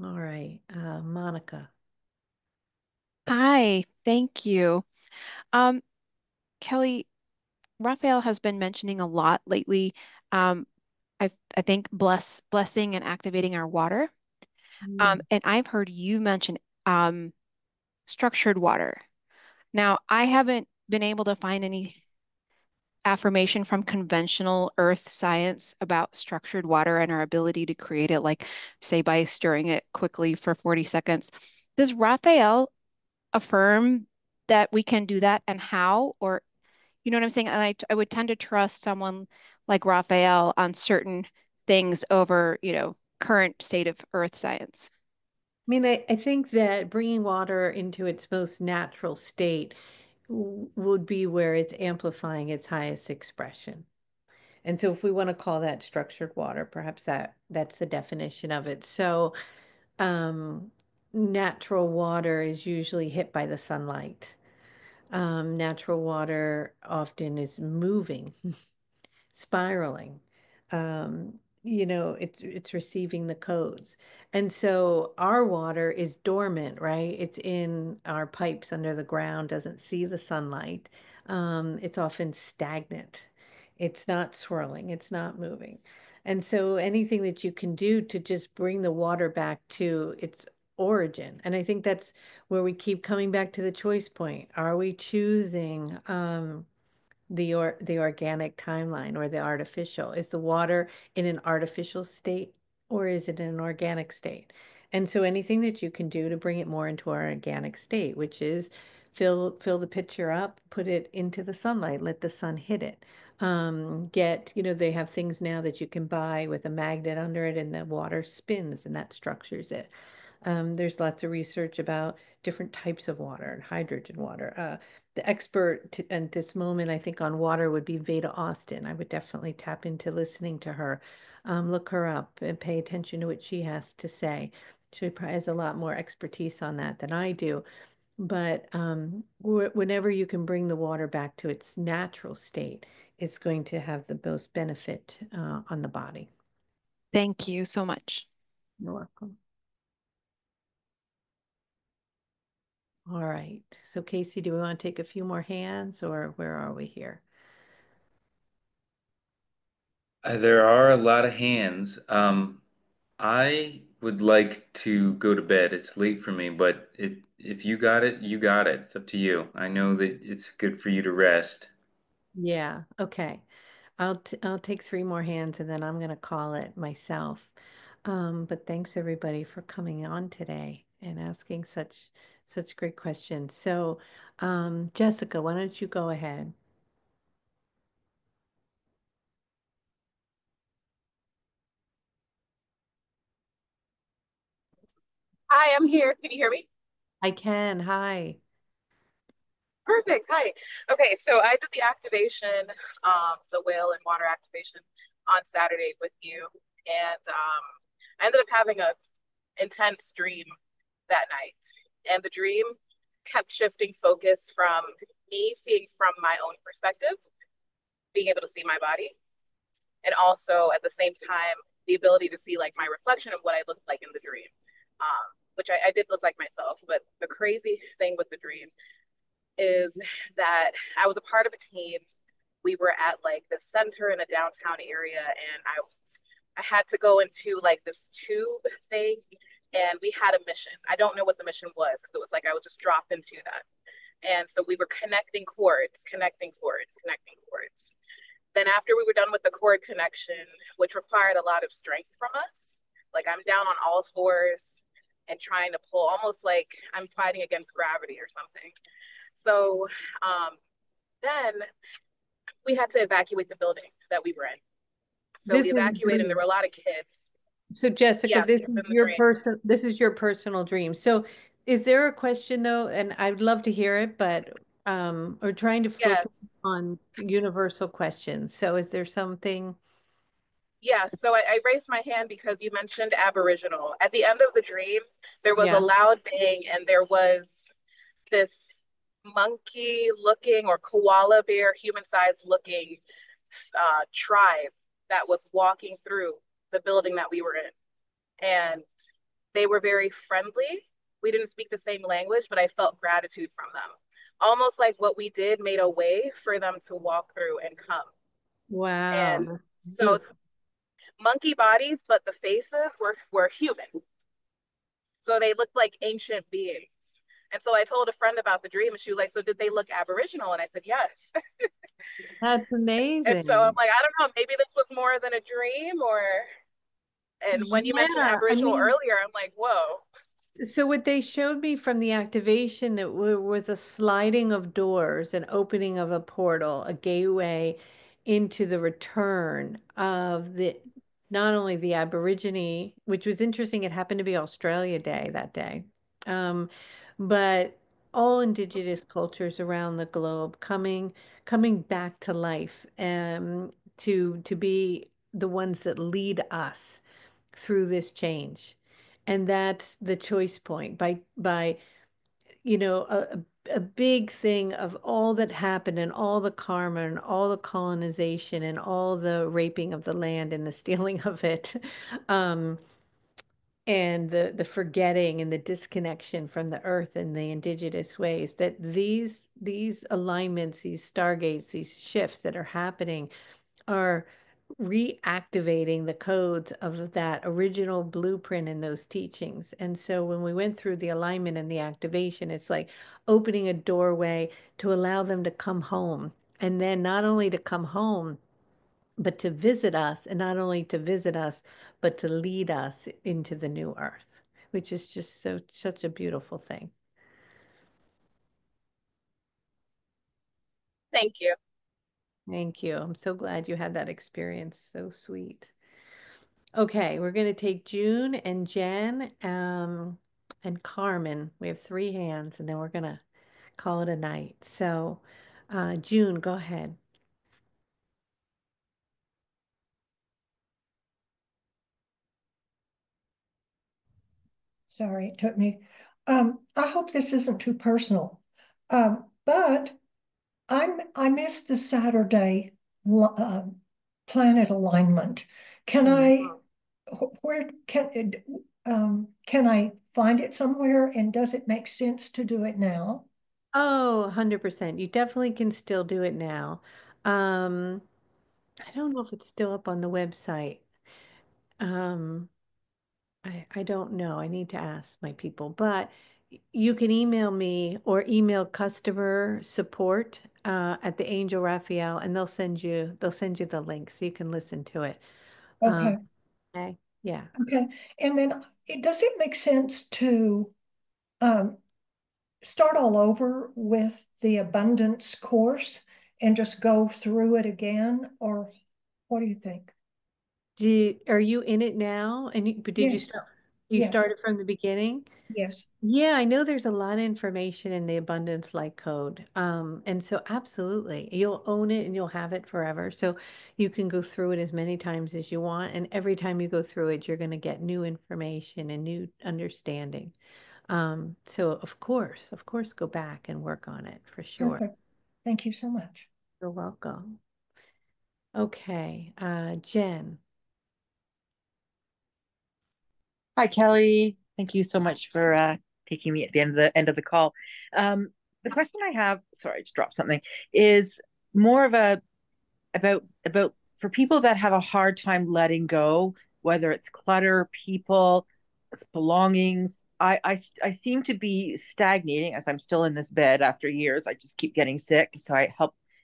All right, Monica. Hi, thank you. Kelly, Raphael has been mentioning a lot lately. Um, I think blessing and activating our water. And I've heard you mention structured water. Now, I haven't been able to find any affirmation from conventional earth science about structured water and our ability to create it, like say by stirring it quickly for 40 seconds. Does Raphael affirm that we can do that and how? Or, you know what I'm saying? I would tend to trust someone like Raphael on certain things over, current state of earth science. I mean, I think that bringing water into its most natural state would be where it's amplifying its highest expression. And so if we want to call that structured water, perhaps that's the definition of it. So natural water is usually hit by the sunlight. Natural water often is moving, spiraling. Um, it's receiving the codes. And so our water is dormant, right? It's in our pipes under the ground, doesn't see the sunlight. It's often stagnant. It's not swirling, it's not moving. And so anything that you can do to just bring the water back to its origin. And I think that's where we keep coming back to the choice point. Are we choosing the organic timeline or the artificial? Is the water in an artificial state or is it in an organic state? And so anything that you can do to bring it more into our organic state, which is fill the pitcher up, put it into the sunlight, let the sun hit it. They have things now that you can buy with a magnet under it and the water spins and that structures it. There's lots of research about different types of water and hydrogen water. The expert at this moment, I think, on water would be Veda Austin. I would definitely tap into listening to her, look her up and pay attention to what she has to say. She probably has a lot more expertise on that than I do. But whenever you can bring the water back to its natural state, it's going to have the most benefit on the body. Thank you so much. You're welcome. All right. So Casey, do we want to take a few more hands or where are we here? There are a lot of hands. I would like to go to bed. It's late for me, but if you got it, you got it. It's up to you. I know that it's good for you to rest. Yeah. Okay. I'll take three more hands and then I'm going to call it myself. But thanks everybody for coming on today and asking such great questions. So, Jessica, why don't you go ahead? Hi, I'm here. Can you hear me? I can. Hi. Perfect. Hi. Okay, so I did the activation, the whale and water activation on Saturday with you, and I ended up having a intense dream that night, and the dream kept shifting focus from me seeing from my own perspective, being able to see my body, and also at the same time the ability to see like my reflection of what I looked like in the dream, which I did look like myself. But the crazy thing with the dream is that I was a part of a team. We were at like the center in a downtown area, and I had to go into like this tube thing, and we had a mission. I don't know what the mission was because it was like I was just dropped into that. And so we were connecting cords, connecting cords, connecting cords. Then after we were done with the cord connection, which required a lot of strength from us, like I'm down on all fours and trying to pull, almost like I'm fighting against gravity or something. So then we had to evacuate the building that we were in. So This we is a evacuated, and there dream. were a lot of kids. So Jessica, Yes, it's in the dream. this is your personal dream. So is there a question though, and I'd love to hear it, but we're trying to focus Yes. on universal questions. So is there something? Yeah, so I raised my hand because you mentioned Aboriginal. At the end of the dream, there was a Yeah. loud bang, and there was this monkey looking or koala bear, human sized looking tribe that was walking through the building that we were in. And they were very friendly. We didn't speak the same language, but I felt gratitude from them. Almost like what we did made a way for them to walk through and come. Wow. And That's so beautiful. monkey bodies, but the faces were human. So they looked like ancient beings. And so I told a friend about the dream, and she was like, "So did they look Aboriginal?" And I said, "Yes." That's And so I'm amazing. like, I don't know, maybe this was more than a dream, or, and when you mentioned Yeah, I Aboriginal mean, earlier, I'm like, whoa. so what they showed me from the activation that was a sliding of doors, an opening of a portal, a gateway into the return of the not only the Aborigine, which was interesting, it happened to be Australia Day that day, um, but all indigenous cultures around the globe coming back to life, to be the ones that lead us through this change. And that's the choice point by a big thing of all that happened and all the karma and all the colonization and all the raping of the land and the stealing of it, um, and the forgetting and the disconnection from the earth and the indigenous ways, that these alignments, these stargates, these shifts that are happening are reactivating the codes of that original blueprint in those teachings. And so when we went through the alignment and the activation, it's like opening a doorway to allow them to come home. And then not only to come home, but to visit us, and not only to visit us, but to lead us into the new earth, which is just such a beautiful thing. Thank you. Thank you. I'm so glad you had that experience. So sweet. Okay, we're going to take June and Jen, and Carmen. We have three hands, and then we're going to call it a night. So, June, go ahead. Sorry, it took me. I hope this isn't too personal, but I missed the Saturday planet alignment. Can I? Where can I find it somewhere? And does it make sense to do it now? Oh, 100%. You definitely can still do it now. Um, I don't know if it's still up on the website. Um, I don't know. I need to ask my people, but you can email me or email customer support at the Angel Raphael, and they'll send you the link so you can listen to it. Okay. Okay. Yeah. Okay. And then does it make sense to start all over with the abundance course and just go through it again? Or what do you think? Are you in it now? But did you Yes. start? You Yes. started from the beginning? Yes. Yeah, I know there's a lot of information in the Abundance Light Code. And so absolutely, you'll own it and you'll have it forever. So you can go through it as many times as you want. And every time you go through it, you're going to get new information and new understanding. So of course, go back and work on it for sure. Perfect. Thank you so much. You're welcome. Okay, Jen. Hi, Kelly. Thank you so much for taking me at the end of the call. The question I have, sorry, I just dropped something, is more of a about for people that have a hard time letting go, whether it's clutter, people, belongings. I seem to be stagnating as I'm still in this bed after years. I just keep getting sick. So it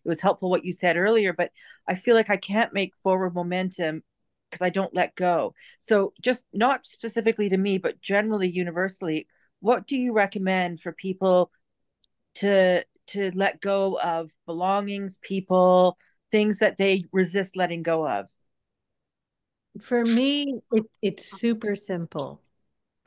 was helpful what you said earlier, but I feel like I can't make forward momentum because I don't let go. So just not specifically to me, but generally universally, what do you recommend for people to let go of belongings, people, things that they resist letting go of? For me, it's super simple.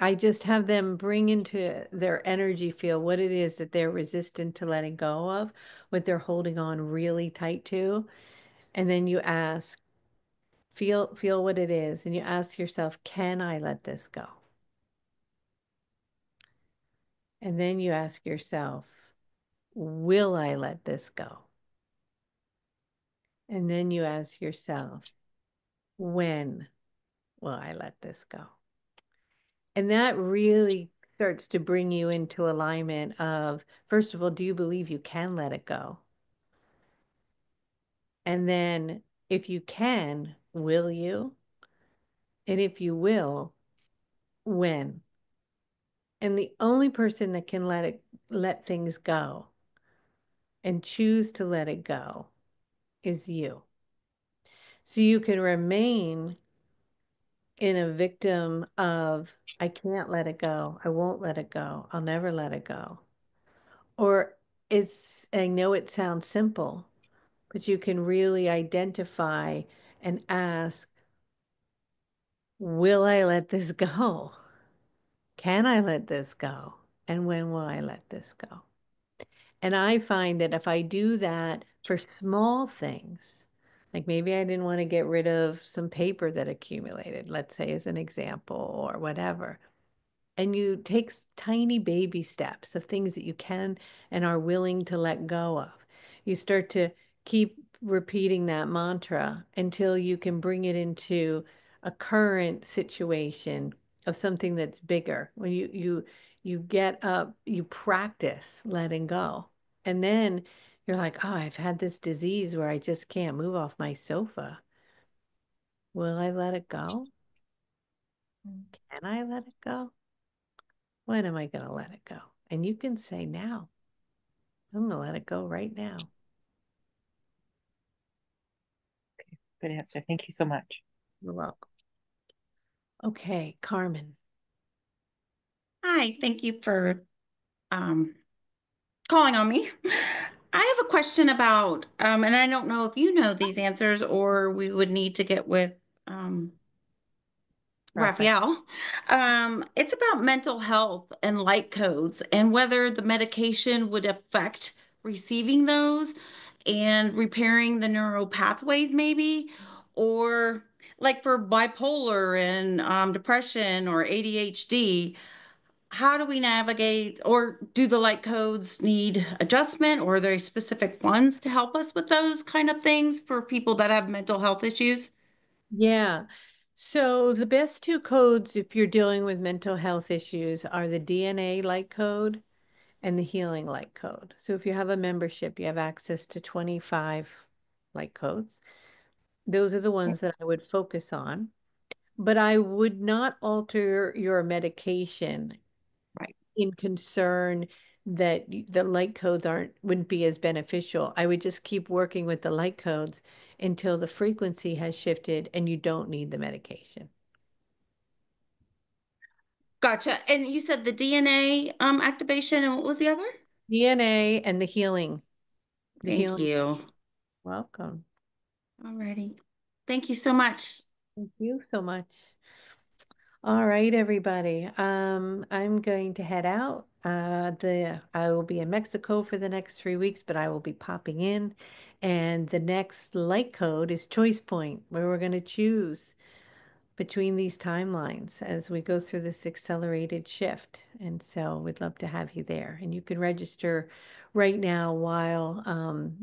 I just have them bring into their energy field what it is that they're resistant to letting go of, what they're holding on really tight to. And then you ask, feel what it is. And you ask yourself, can I let this go? And then you ask yourself, will I let this go? And then you ask yourself, when will I let this go? And that really starts to bring you into alignment of, first of all, do you believe you can let it go? And then if you can, will you? And if you will, when? And the only person that can let things go and choose to let it go is you. So you can remain in a victim of, I can't let it go. I won't let it go. I'll never let it go. Or I know it sounds simple, but you can really identify and ask, will I let this go? Can I let this go? And when will I let this go? And I find that if I do that for small things, like maybe I didn't want to get rid of some paper that accumulated, let's say as an example, or whatever. And you take tiny baby steps of things that you can and are willing to let go of. You start to keep repeating that mantra until you can bring it into a current situation of something that's bigger. When you get up, you practice letting go. And then you're like, oh, I've had this disease where I just can't move off my sofa. Will I let it go? Can I let it go? When am I going to let it go? And you can say now, I'm going to let it go right now. Good answer. Thank you so much. You're welcome. Okay, Carmen. Hi, thank you for calling on me. I have a question about, and I don't know if you know these answers or we would need to get with Raphael. It's about mental health and light codes and whether the medication would affect receiving those and repairing the neural pathways, maybe, or like for bipolar and depression or ADHD. How do we navigate, or do the light codes need adjustment, or are there specific ones to help us with those kind of things for people that have mental health issues? Yeah. So the best two codes, if you're dealing with mental health issues, are the DNA light code and the healing light code. So if you have a membership, you have access to 25 light codes. Those are the ones that I would focus on. But I would not alter your medication in concern that the light codes wouldn't be as beneficial. I would just keep working with the light codes until the frequency has shifted and you don't need the medication. Gotcha. And you said the DNA activation, and what was the other? DNA and the healing. Thank you. Welcome. Alrighty. Thank you so much. Thank you so much. All right, everybody. I'm going to head out. I will be in Mexico for the next 3 weeks, but I will be popping in. And the next light code is Choice Point, where we're going to choose between these timelines as we go through this accelerated shift. And so we'd love to have you there. And you can register right now while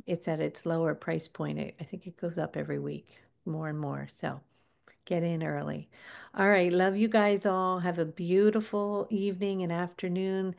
it's at its lower price point. I think it goes up every week more and more. So get in early. All right. Love you guys all. Have a beautiful evening and afternoon.